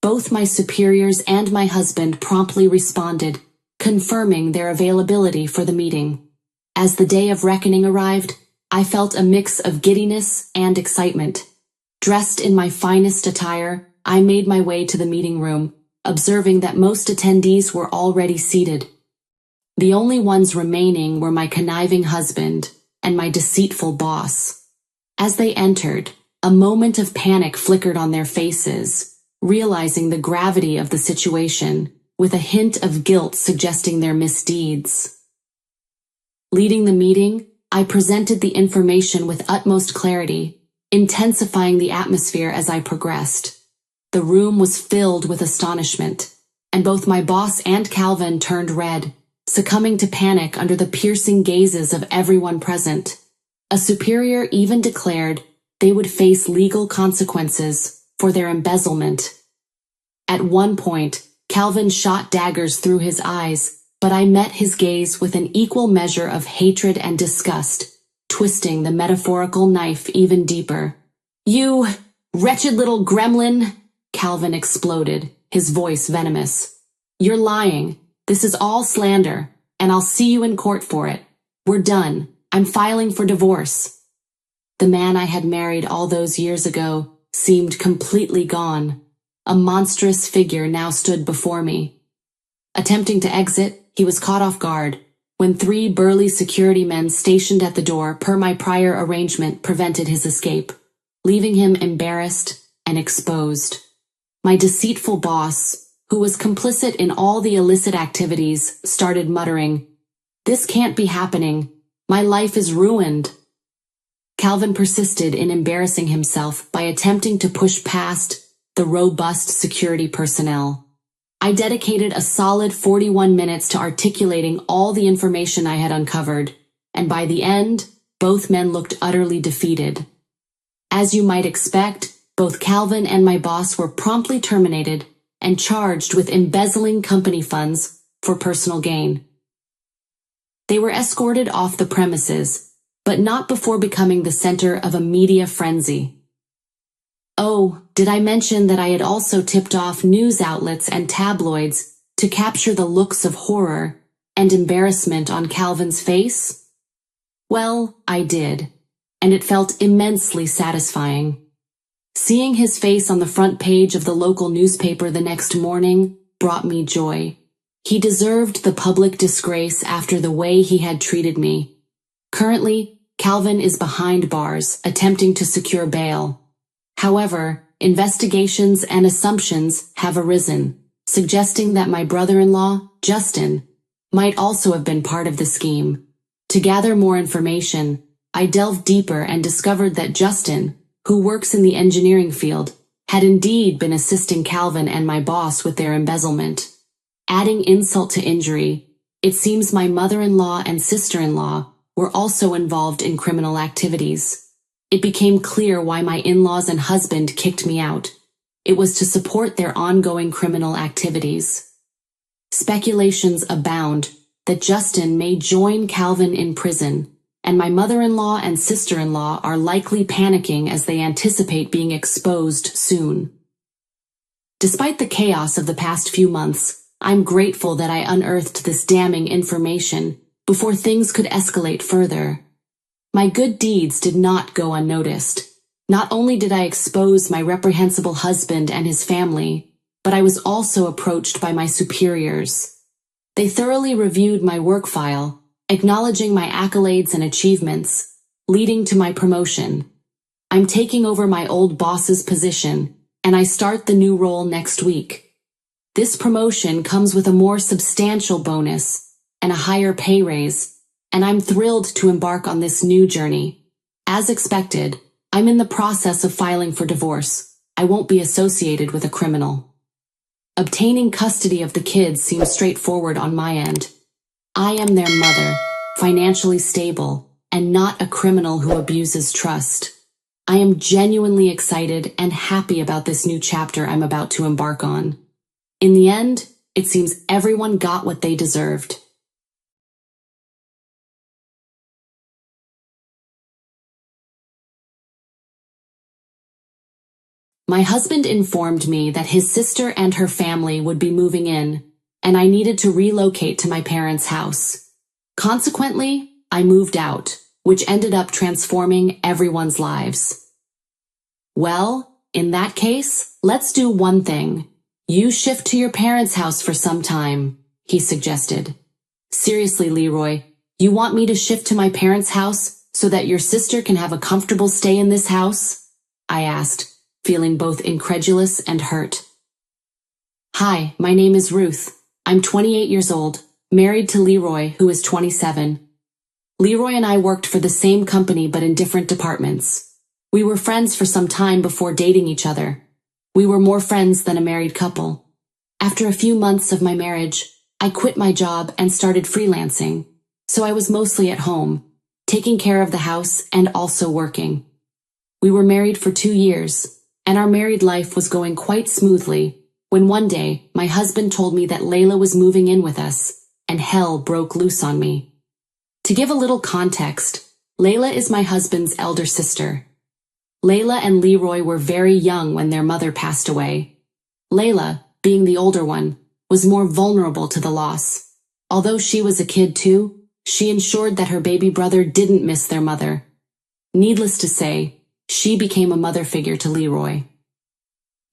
Both my superiors and my husband promptly responded, confirming their availability for the meeting. As the day of reckoning arrived, I felt a mix of giddiness and excitement. Dressed in my finest attire, I made my way to the meeting room, observing that most attendees were already seated. The only ones remaining were my conniving husband and my deceitful boss. As they entered, A moment of panic flickered on their faces, realizing the gravity of the situation, with a hint of guilt suggesting their misdeeds. Leading the meeting, I presented the information with utmost clarity, intensifying the atmosphere as I progressed. The room was filled with astonishment, and both my boss and Calvin turned red, succumbing to panic under the piercing gazes of everyone present. A superior even declared they would face legal consequences for their embezzlement. At one point, Calvin shot daggers through his eyes, but I met his gaze with an equal measure of hatred and disgust, twisting the metaphorical knife even deeper. "You wretched little gremlin!" Calvin exploded, his voice venomous. "You're lying. This is all slander, and I'll see you in court for it. We're done. I'm filing for divorce." The man I had married all those years ago seemed completely gone. A monstrous figure now stood before me. Attempting to exit, he was caught off guard, when 3 burly security men stationed at the door per my prior arrangement prevented his escape, leaving him embarrassed and exposed. My deceitful boss, who was complicit in all the illicit activities, started muttering, "This can't be happening. My life is ruined." Calvin persisted in embarrassing himself by attempting to push past the robust security personnel. I dedicated a solid 41 minutes to articulating all the information I had uncovered, and by the end, both men looked utterly defeated. As you might expect, both Calvin and my boss were promptly terminated and charged with embezzling company funds for personal gain. They were escorted off the premises, but not before becoming the center of a media frenzy. Oh, did I mention that I had also tipped off news outlets and tabloids to capture the looks of horror and embarrassment on Calvin's face? Well, I did, and it felt immensely satisfying. Seeing his face on the front page of the local newspaper the next morning brought me joy. He deserved the public disgrace after the way he had treated me. Currently, Calvin is behind bars, attempting to secure bail. However, investigations and assumptions have arisen, suggesting that my brother-in-law, Justin, might also have been part of the scheme. To gather more information, I delved deeper and discovered that Justin, who works in the engineering field, had indeed been assisting Calvin and my boss with their embezzlement. Adding insult to injury, it seems my mother-in-law and sister-in-law were also involved in criminal activities. It became clear why my in-laws and husband kicked me out. It was to support their ongoing criminal activities. Speculations abound that Justin may join Calvin in prison, and my mother-in-law and sister-in-law are likely panicking as they anticipate being exposed soon. Despite the chaos of the past few months, I'm grateful that I unearthed this damning information before things could escalate further. My good deeds did not go unnoticed. Not only did I expose my reprehensible husband and his family, but I was also approached by my superiors. They thoroughly reviewed my work file, acknowledging my accolades and achievements, leading to my promotion. I'm taking over my old boss's position, and I start the new role next week. This promotion comes with a more substantial bonus and a higher pay raise, and I'm thrilled to embark on this new journey. As expected, I'm in the process of filing for divorce. I won't be associated with a criminal. Obtaining custody of the kids seems straightforward on my end. I am their mother, financially stable, and not a criminal who abuses trust. I am genuinely excited and happy about this new chapter I'm about to embark on. In the end, it seems everyone got what they deserved. My husband informed me that his sister and her family would be moving in, and I needed to relocate to my parents' house. Consequently, I moved out, which ended up transforming everyone's lives. Well, in that case, let's do one thing. You shift to your parents' house for some time, he suggested. Seriously, Leroy, you want me to shift to my parents' house so that your sister can have a comfortable stay in this house? I asked, feeling both incredulous and hurt. Hi, my name is Ruth. I'm 28 years old, married to Leroy, who is 27. Leroy and I worked for the same company but in different departments. We were friends for some time before dating each other. We were more friends than a married couple. After a few months of my marriage, I quit my job and started freelancing, so I was mostly at home, taking care of the house and also working. We were married for 2 years, and our married life was going quite smoothly when one day my husband told me that Layla was moving in with us, and hell broke loose on me. To give a little context, Layla is my husband's elder sister. Layla and Leroy were very young when their mother passed away. Layla, being the older one, was more vulnerable to the loss. Although she was a kid too, she ensured that her baby brother didn't miss their mother. Needless to say, she became a mother figure to Leroy.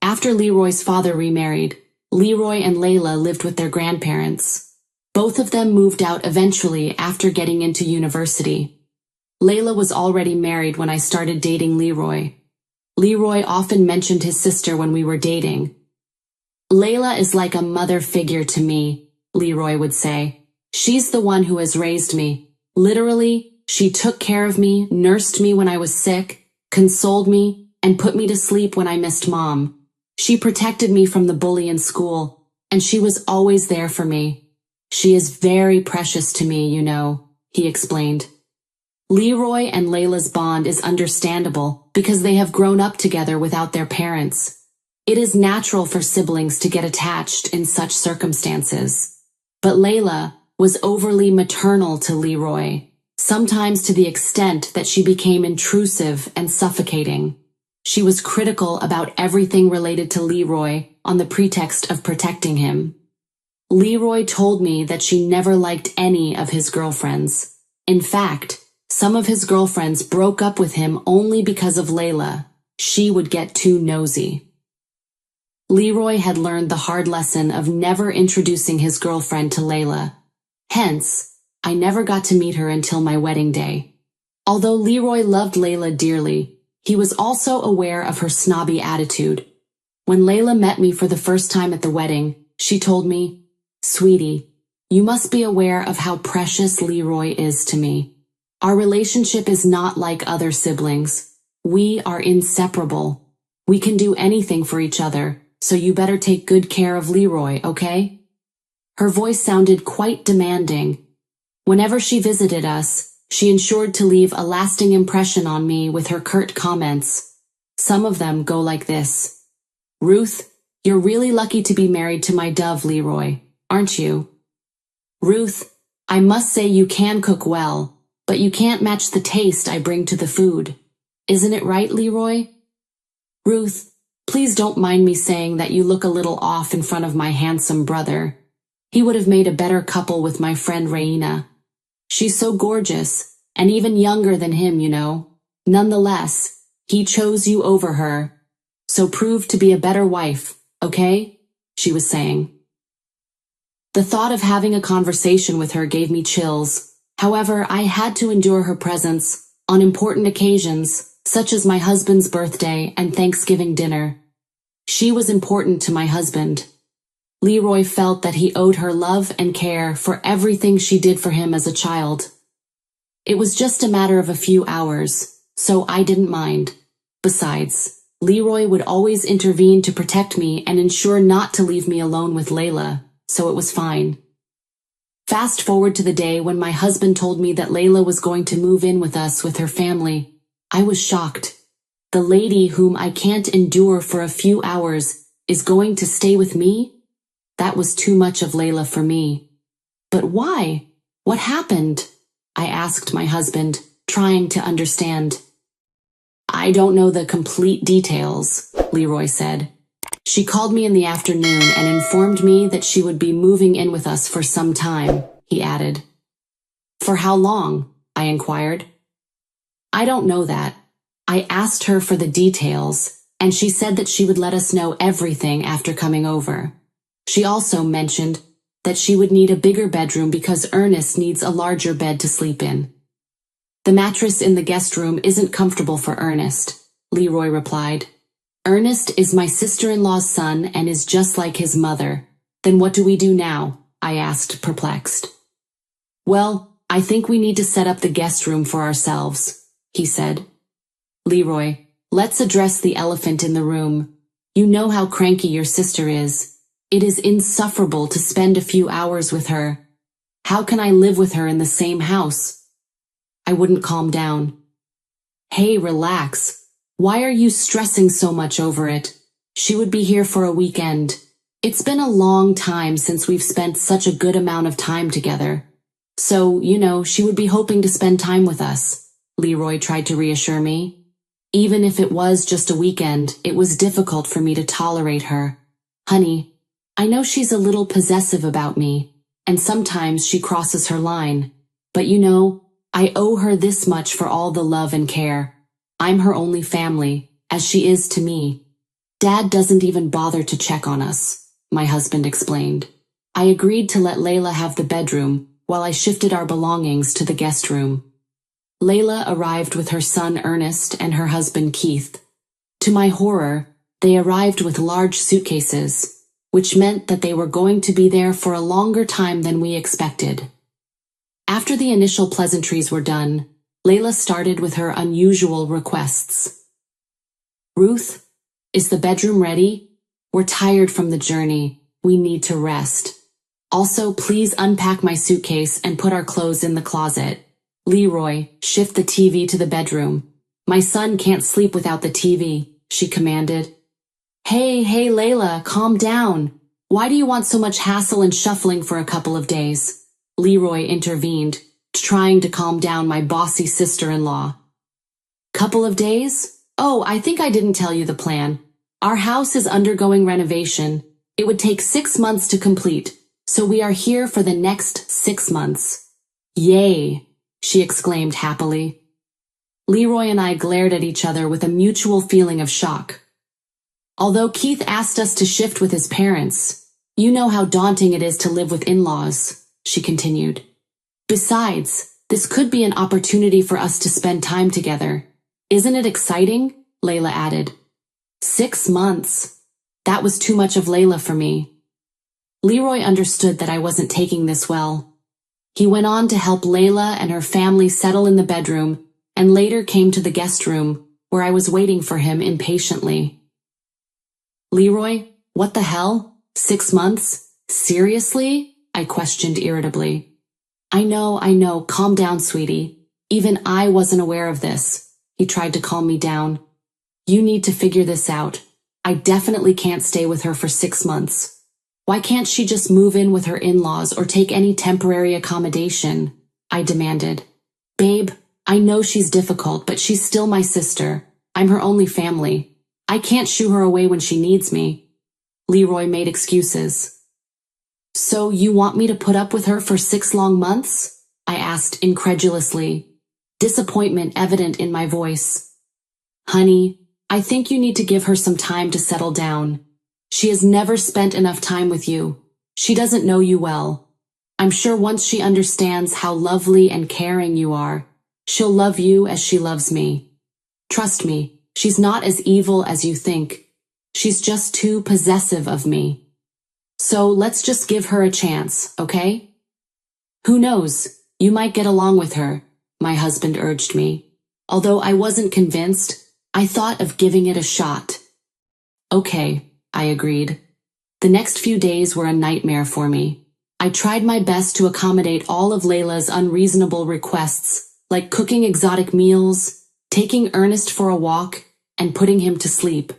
After Leroy's father remarried, Leroy and Layla lived with their grandparents. Both of them moved out eventually after getting into university. Layla was already married when I started dating Leroy. Leroy often mentioned his sister when we were dating. Layla is like a mother figure to me, Leroy would say. She's the one who has raised me. Literally, she took care of me, nursed me when I was sick, consoled me, and put me to sleep when I missed Mom. She protected me from the bully in school, and she was always there for me. She is very precious to me, you know, he explained. Leroy and Layla's bond is understandable because they have grown up together without their parents. It is natural for siblings to get attached in such circumstances. But Layla was overly maternal to Leroy, sometimes to the extent that she became intrusive and suffocating. She was critical about everything related to Leroy on the pretext of protecting him. Leroy told me that she never liked any of his girlfriends. In fact, some of his girlfriends broke up with him only because of Layla. She would get too nosy. Leroy had learned the hard lesson of never introducing his girlfriend to Layla. Hence, I never got to meet her until my wedding day. Although Leroy loved Layla dearly, he was also aware of her snobby attitude. When Layla met me for the first time at the wedding, she told me, "Sweetie, you must be aware of how precious Leroy is to me. Our relationship is not like other siblings. We are inseparable. We can do anything for each other. So you better take good care of Leroy, okay?" Her voice sounded quite demanding. Whenever she visited us, she ensured to leave a lasting impression on me with her curt comments. Some of them go like this. "Ruth, you're really lucky to be married to my dove Leroy, aren't you? Ruth, I must say you can cook well, but you can't match the taste I bring to the food. Isn't it right, Leroy? Ruth, please don't mind me saying that you look a little off in front of my handsome brother. He would have made a better couple with my friend Raina. She's so gorgeous, and even younger than him, you know. Nonetheless, he chose you over her. So prove to be a better wife, okay?" she was saying. The thought of having a conversation with her gave me chills. However, I had to endure her presence on important occasions, such as my husband's birthday and Thanksgiving dinner. She was important to my husband. Leroy felt that he owed her love and care for everything she did for him as a child. It was just a matter of a few hours, so I didn't mind. Besides, Leroy would always intervene to protect me and ensure not to leave me alone with Layla, so it was fine. Fast forward to the day when my husband told me that Layla was going to move in with us with her family. I was shocked. The lady whom I can't endure for a few hours is going to stay with me? That was too much of Layla for me. But why? What happened? I asked my husband, trying to understand. I don't know the complete details, Leroy said. She called me in the afternoon and informed me that she would be moving in with us for some time, he added. For how long? I inquired. I don't know that. I asked her for the details, and she said that she would let us know everything after coming over. She also mentioned that she would need a bigger bedroom because Ernest needs a larger bed to sleep in. The mattress in the guest room isn't comfortable for Ernest. Leroy replied. Ernest is my sister-in-law's son and is just like his mother. Then what do we do now? I asked, perplexed. Well, I think we need to set up the guest room for ourselves, he said. Leroy, let's address the elephant in the room. You know how cranky your sister is. It is insufferable to spend a few hours with her. How can I live with her in the same house? I wouldn't calm down. Hey, relax. Why are you stressing so much over it? She would be here for a weekend. It's been a long time since we've spent such a good amount of time together. So, she would be hoping to spend time with us, Leroy tried to reassure me. Even if it was just a weekend, it was difficult for me to tolerate her. Honey, I know she's a little possessive about me, and sometimes she crosses her line. But I owe her this much for all the love and care. I'm her only family, as she is to me. Dad doesn't even bother to check on us, my husband explained. I agreed to let Layla have the bedroom while I shifted our belongings to the guest room. Layla arrived with her son Ernest and her husband Keith. To my horror, they arrived with large suitcases, which meant that they were going to be there for a longer time than we expected. After the initial pleasantries were done, Layla started with her unusual requests. Ruth, is the bedroom ready? We're tired from the journey. We need to rest. Also, please unpack my suitcase and put our clothes in the closet. Leroy, shift the TV to the bedroom. My son can't sleep without the TV, she commanded. Hey, Layla, calm down. Why do you want so much hassle and shuffling for a couple of days? Leroy intervened, trying to calm down my bossy sister-in-law. Couple of days? Oh, I think I didn't tell you the plan. Our house is undergoing renovation. It would take 6 months to complete, so we are here for the next 6 months. Yay, she exclaimed happily. Leroy and I glared at each other with a mutual feeling of shock. Although Keith asked us to shift with his parents, you know how daunting it is to live with in-laws, she continued. Besides, this could be an opportunity for us to spend time together. Isn't it exciting? Layla added. 6 months. That was too much of Layla for me. Leroy understood that I wasn't taking this well. He went on to help Layla and her family settle in the bedroom and later came to the guest room, where I was waiting for him impatiently. Leroy, what the hell? 6 months? Seriously? I questioned irritably. I know, calm down, sweetie. Even I wasn't aware of this. He tried to calm me down. You need to figure this out. I definitely can't stay with her for 6 months. Why can't she just move in with her in-laws or take any temporary accommodation? I demanded. Babe, I know she's difficult, but she's still my sister. I'm her only family. I can't shoo her away when she needs me. Leroy made excuses. So you want me to put up with her for 6 long months? I asked incredulously, disappointment evident in my voice. Honey, I think you need to give her some time to settle down. She has never spent enough time with you. She doesn't know you well. I'm sure once she understands how lovely and caring you are, she'll love you as she loves me. Trust me, she's not as evil as you think. She's just too possessive of me. So let's just give her a chance, okay? Who knows, you might get along with her, my husband urged me. Although I wasn't convinced, I thought of giving it a shot. Okay, I agreed. The next few days were a nightmare for me. I tried my best to accommodate all of Layla's unreasonable requests, like cooking exotic meals, taking Ernest for a walk, and putting him to sleep.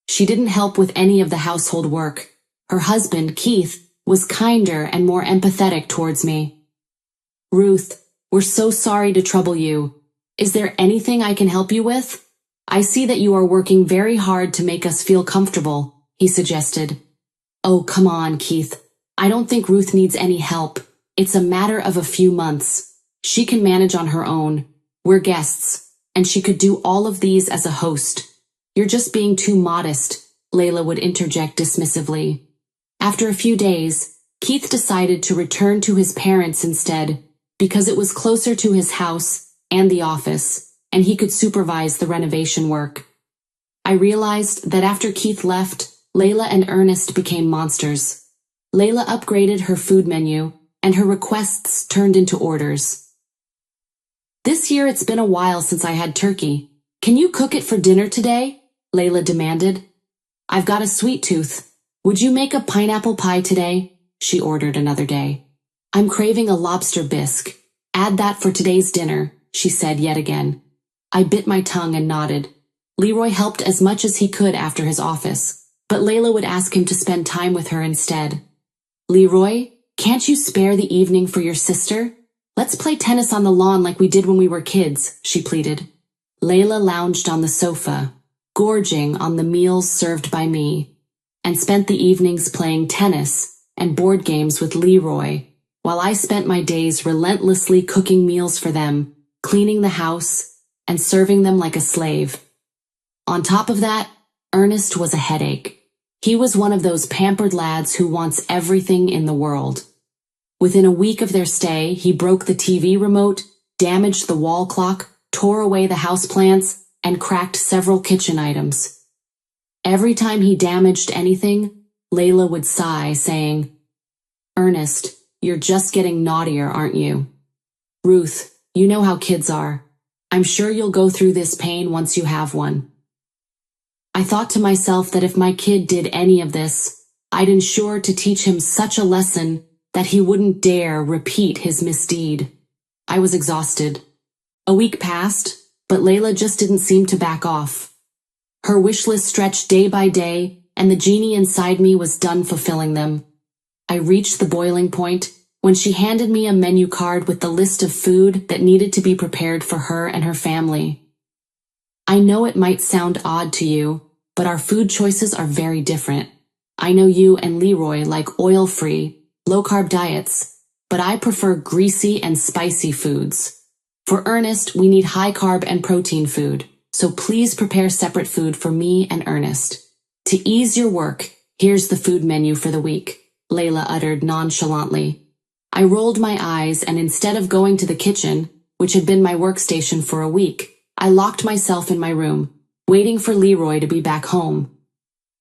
She didn't help with any of the household work. Her husband, Keith, was kinder and more empathetic towards me. Ruth, we're so sorry to trouble you. Is there anything I can help you with? I see that you are working very hard to make us feel comfortable, he suggested. Oh, come on, Keith. I don't think Ruth needs any help. It's a matter of a few months. She can manage on her own. We're guests, and she could do all of these as a host. You're just being too modest, Layla would interject dismissively. After a few days, Keith decided to return to his parents instead, because it was closer to his house and the office, and he could supervise the renovation work. I realized that after Keith left, Layla and Ernest became monsters. Layla upgraded her food menu, and her requests turned into orders. "This year it's been a while since I had turkey. Can you cook it for dinner today?" Layla demanded. "I've got a sweet tooth. Would you make a pineapple pie today?" she ordered another day. "I'm craving a lobster bisque. Add that for today's dinner," she said yet again. I bit my tongue and nodded. Leroy helped as much as he could after his office, but Layla would ask him to spend time with her instead. "Leroy, can't you spare the evening for your sister? Let's play tennis on the lawn like we did when we were kids," she pleaded. Layla lounged on the sofa, gorging on the meals served by me, and spent the evenings playing tennis and board games with Leroy, while I spent my days relentlessly cooking meals for them, cleaning the house, and serving them like a slave. On top of that, Ernest was a headache. He was one of those pampered lads who wants everything in the world. Within a week of their stay, he broke the TV remote, damaged the wall clock, tore away the houseplants, and cracked several kitchen items. Every time he damaged anything, Layla would sigh, saying, "Ernest, you're just getting naughtier, aren't you? Ruth, you know how kids are. I'm sure you'll go through this pain once you have one." I thought to myself that if my kid did any of this, I'd ensure to teach him such a lesson that he wouldn't dare repeat his misdeed. I was exhausted. A week passed, but Layla just didn't seem to back off. Her wish list stretched day by day, and the genie inside me was done fulfilling them. I reached the boiling point when she handed me a menu card with the list of food that needed to be prepared for her and her family. "I know it might sound odd to you, but our food choices are very different. I know you and Leroy like oil-free, low-carb diets, but I prefer greasy and spicy foods. For Ernest, we need high-carb and protein food, so please prepare separate food for me and Ernest. To ease your work, here's the food menu for the week," Layla uttered nonchalantly. I rolled my eyes, and instead of going to the kitchen, which had been my workstation for a week, I locked myself in my room, waiting for Leroy to be back home.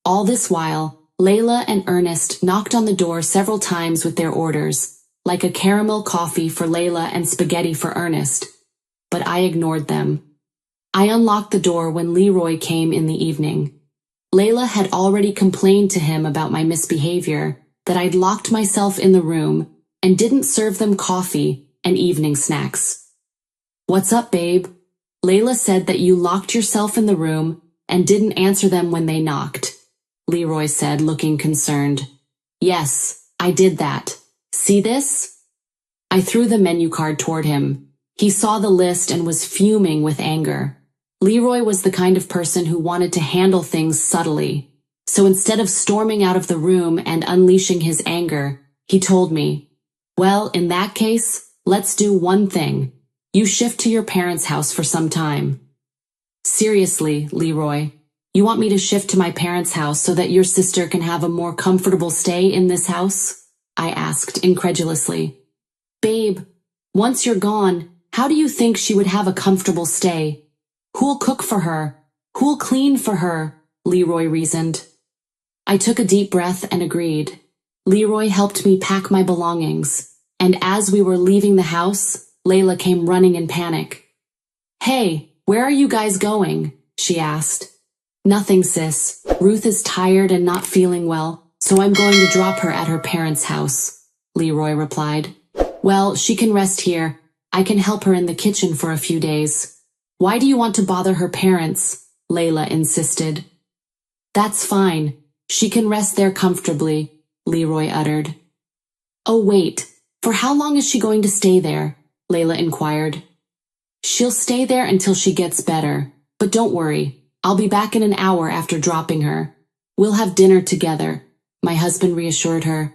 All this while, Layla and Ernest knocked on the door several times with their orders, like a caramel coffee for Layla and spaghetti for Ernest. But I ignored them. I unlocked the door when Leroy came in the evening. Layla had already complained to him about my misbehavior, that I'd locked myself in the room and didn't serve them coffee and evening snacks. "What's up, babe? Layla said that you locked yourself in the room and didn't answer them when they knocked," Leroy said, looking concerned. "Yes, I did that. See this?" I threw the menu card toward him. He saw the list and was fuming with anger. Leroy was the kind of person who wanted to handle things subtly, so instead of storming out of the room and unleashing his anger, he told me, "Well, in that case, let's do one thing. You shift to your parents' house for some time." "Seriously, Leroy, you want me to shift to my parents' house so that your sister can have a more comfortable stay in this house?" I asked incredulously. "Babe, once you're gone, how do you think she would have a comfortable stay? Who'll cook for her? Who'll clean for her?" Leroy reasoned. I took a deep breath and agreed. Leroy helped me pack my belongings, and as we were leaving the house, Layla came running in panic. "Hey, where are you guys going?" she asked. "Nothing, sis. Ruth is tired and not feeling well, so I'm going to drop her at her parents' house," Leroy replied. "Well, she can rest here. I can help her in the kitchen for a few days." "Why do you want to bother her parents?" Layla insisted. "That's fine. She can rest there comfortably," Leroy uttered. "Oh wait, for how long is she going to stay there?" Layla inquired. "She'll stay there until she gets better, but don't worry, I'll be back in an hour after dropping her. We'll have dinner together," my husband reassured her.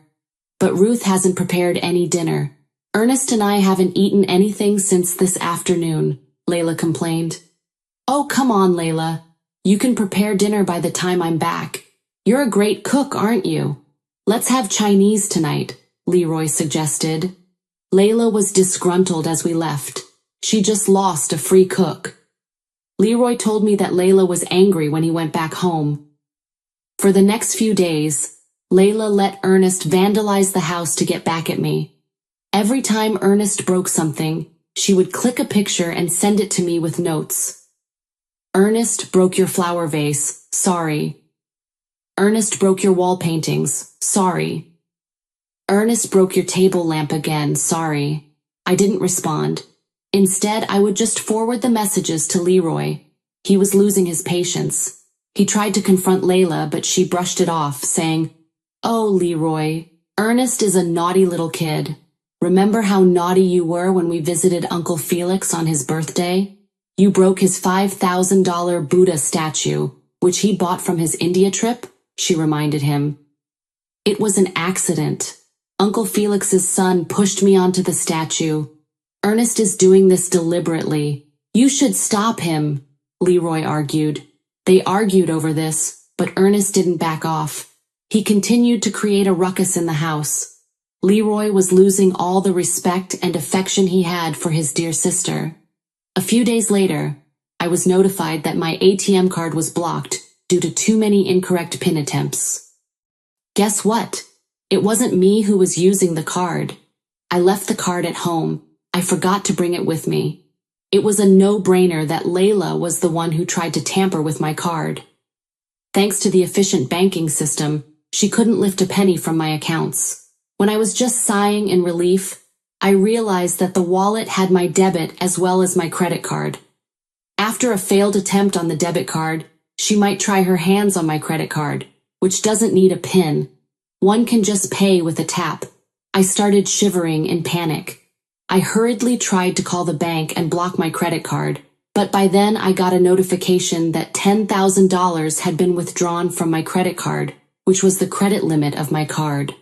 "But Ruth hasn't prepared any dinner. Ernest and I haven't eaten anything since this afternoon," Layla complained. "Oh, come on, Layla. You can prepare dinner by the time I'm back. You're a great cook, aren't you? Let's have Chinese tonight," Leroy suggested. Layla was disgruntled as we left. She just lost a free cook. Leroy told me that Layla was angry when he went back home. For the next few days, Layla let Ernest vandalize the house to get back at me. Every time Ernest broke something, she would click a picture and send it to me with notes. Ernest broke your flower vase, sorry. Ernest broke your wall paintings, sorry. Ernest broke your table lamp again, sorry. I didn't respond. Instead, I would just forward the messages to Leroy. He was losing his patience. He tried to confront Layla, but she brushed it off, saying, "Oh, Leroy, Ernest is a naughty little kid. Remember how naughty you were when we visited Uncle Felix on his birthday? You broke his $5,000 Buddha statue, which he bought from his India trip," she reminded him. "It was an accident. Uncle Felix's son pushed me onto the statue. Ernest is doing this deliberately. You should stop him," Leroy argued. They argued over this, but Ernest didn't back off. He continued to create a ruckus in the house. Leroy was losing all the respect and affection he had for his dear sister. A few days later, I was notified that my ATM card was blocked due to too many incorrect PIN attempts. Guess what? It wasn't me who was using the card. I left the card at home. I forgot to bring it with me. It was a no-brainer that Layla was the one who tried to tamper with my card. Thanks to the efficient banking system, she couldn't lift a penny from my accounts. When I was just sighing in relief, I realized that the wallet had my debit as well as my credit card. After a failed attempt on the debit card, she might try her hands on my credit card, which doesn't need a PIN. One can just pay with a tap. I started shivering in panic. I hurriedly tried to call the bank and block my credit card, but by then I got a notification that $10,000 had been withdrawn from my credit card, which was the credit limit of my card.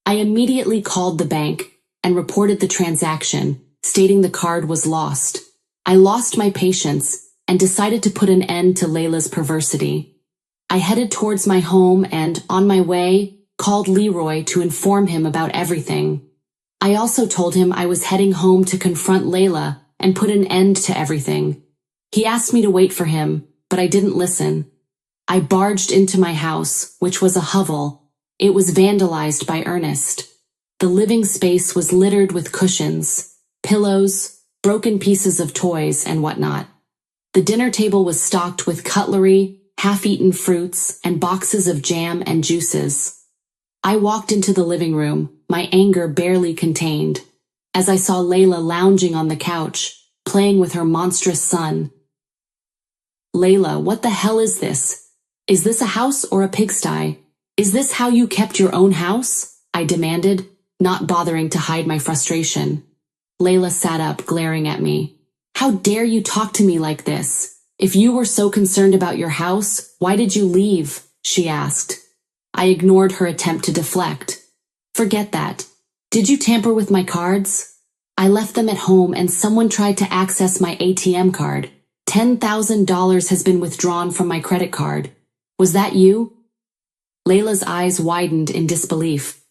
I immediately called the bank and reported the transaction, stating the card was lost. I lost my patience and decided to put an end to Layla's perversity. I headed towards my home and, on my way, called Leroy to inform him about everything. I also told him I was heading home to confront Layla and put an end to everything. He asked me to wait for him, but I didn't listen. I barged into my house, which was a hovel. It was vandalized by Ernest. The living space was littered with cushions, pillows, broken pieces of toys, and whatnot. The dinner table was stocked with cutlery, half-eaten fruits, and boxes of jam and juices. I walked into the living room, my anger barely contained, as I saw Layla lounging on the couch, playing with her monstrous son. "Layla, what the hell is this? Is this a house or a pigsty? Is this how you kept your own house?" I demanded, not bothering to hide my frustration. Layla sat up, glaring at me. "How dare you talk to me like this? If you were so concerned about your house, why did you leave?" she asked. I ignored her attempt to deflect. "Forget that. Did you tamper with my cards? I left them at home and someone tried to access my ATM card. $10,000 has been withdrawn from my credit card. Was that you?" Layla's eyes widened in disbelief.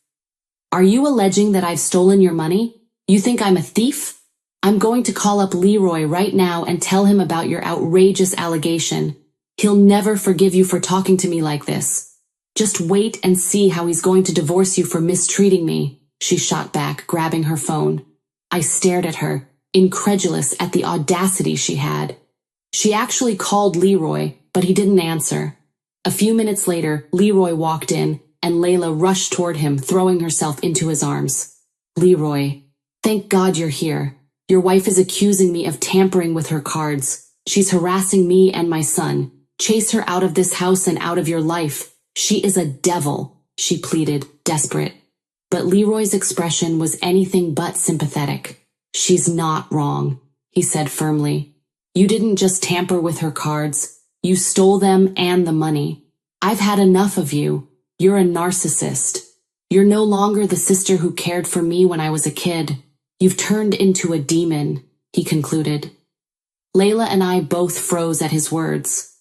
"Are you alleging that I've stolen your money? You think I'm a thief? I'm going to call up Leroy right now and tell him about your outrageous allegation. He'll never forgive you for talking to me like this. Just wait and see how he's going to divorce you for mistreating me," she shot back, grabbing her phone. I stared at her, incredulous at the audacity she had. She actually called Leroy, but he didn't answer. A few minutes later, Leroy walked in, and Layla rushed toward him, throwing herself into his arms. "Leroy, thank God you're here. Your wife is accusing me of tampering with her cards. She's harassing me and my son. Chase her out of this house and out of your life. She is a devil," she pleaded, desperate. But Leroy's expression was anything but sympathetic. "She's not wrong," he said firmly. "You didn't just tamper with her cards. You stole them and the money. I've had enough of you. You're a narcissist. You're no longer the sister who cared for me when I was a kid. You've turned into a demon," he concluded. Layla and I both froze at his words.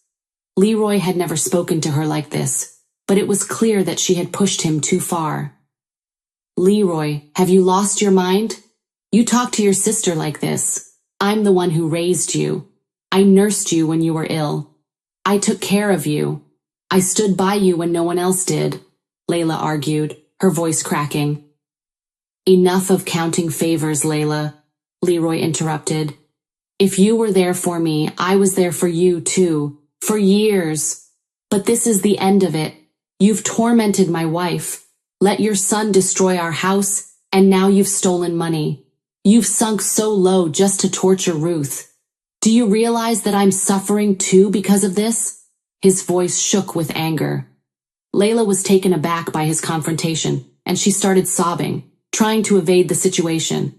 Leroy had never spoken to her like this, but it was clear that she had pushed him too far. "Leroy, have you lost your mind? You talk to your sister like this. I'm the one who raised you. I nursed you when you were ill. I took care of you. I stood by you when no one else did, Layla argued, her voice cracking. Enough of counting favors, Layla, Leroy interrupted. If you were there for me, I was there for you too, for years. But this is the end of it. You've tormented my wife, let your son destroy our house, and now you've stolen money. You've sunk so low just to torture Ruth. Do you realize that I'm suffering too because of this? His voice shook with anger. Layla was taken aback by his confrontation, and she started sobbing, trying to evade the situation.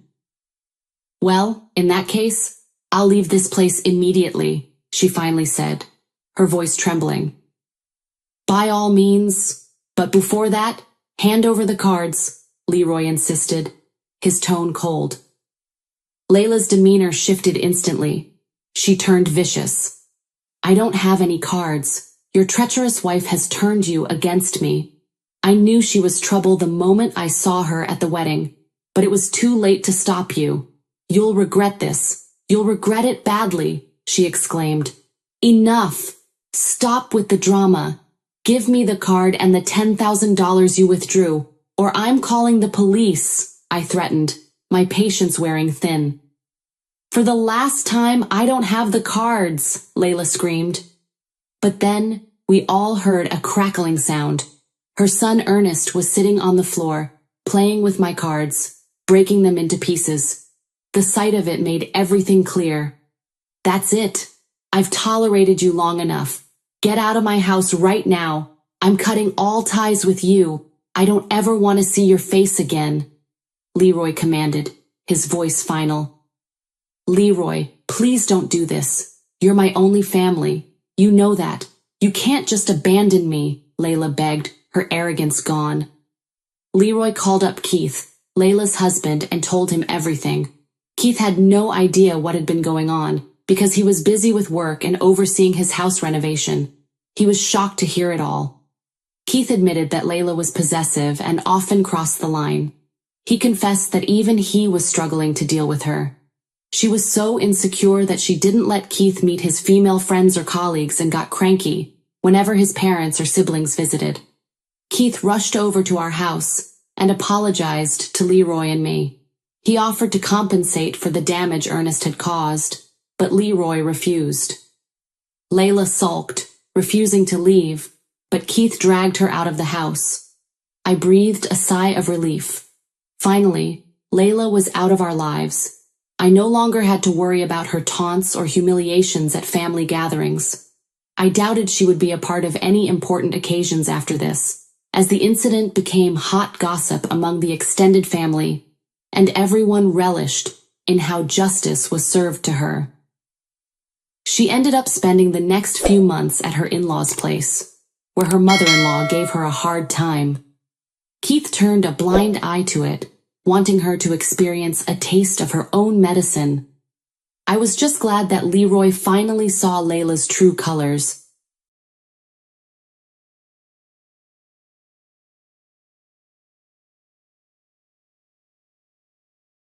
Well, in that case, I'll leave this place immediately, she finally said, her voice trembling. By all means, but before that, hand over the cards, Leroy insisted, his tone cold. Layla's demeanor shifted instantly. She turned vicious. I don't have any cards. Your treacherous wife has turned you against me. I knew she was trouble the moment I saw her at the wedding, but it was too late to stop you. You'll regret this. You'll regret it badly, she exclaimed. Enough! Stop with the drama. Give me the card and the $10,000 you withdrew, or I'm calling the police, I threatened, my patience wearing thin. For the last time, I don't have the cards, Layla screamed. But then, we all heard a crackling sound. Her son Ernest was sitting on the floor, playing with my cards, breaking them into pieces. The sight of it made everything clear. That's it. I've tolerated you long enough. Get out of my house right now. I'm cutting all ties with you. I don't ever want to see your face again, Leroy commanded, his voice final. Leroy, please don't do this. You're my only family. You know that. You can't just abandon me, Layla begged, her arrogance gone. Leroy called up Keith, Layla's husband, and told him everything. Keith had no idea what had been going on, because he was busy with work and overseeing his house renovation. He was shocked to hear it all. Keith admitted that Layla was possessive and often crossed the line. He confessed that even he was struggling to deal with her. She was so insecure that she didn't let Keith meet his female friends or colleagues and got cranky whenever his parents or siblings visited. Keith rushed over to our house and apologized to Leroy and me. He offered to compensate for the damage Ernest had caused, but Leroy refused. Layla sulked, refusing to leave, but Keith dragged her out of the house. I breathed a sigh of relief. Finally, Layla was out of our lives. I no longer had to worry about her taunts or humiliations at family gatherings. I doubted she would be a part of any important occasions after this, as the incident became hot gossip among the extended family, and everyone relished in how justice was served to her. She ended up spending the next few months at her in-laws' place, where her mother-in-law gave her a hard time. Keith turned a blind eye to it, wanting her to experience a taste of her own medicine. I was just glad that Leroy finally saw Layla's true colors,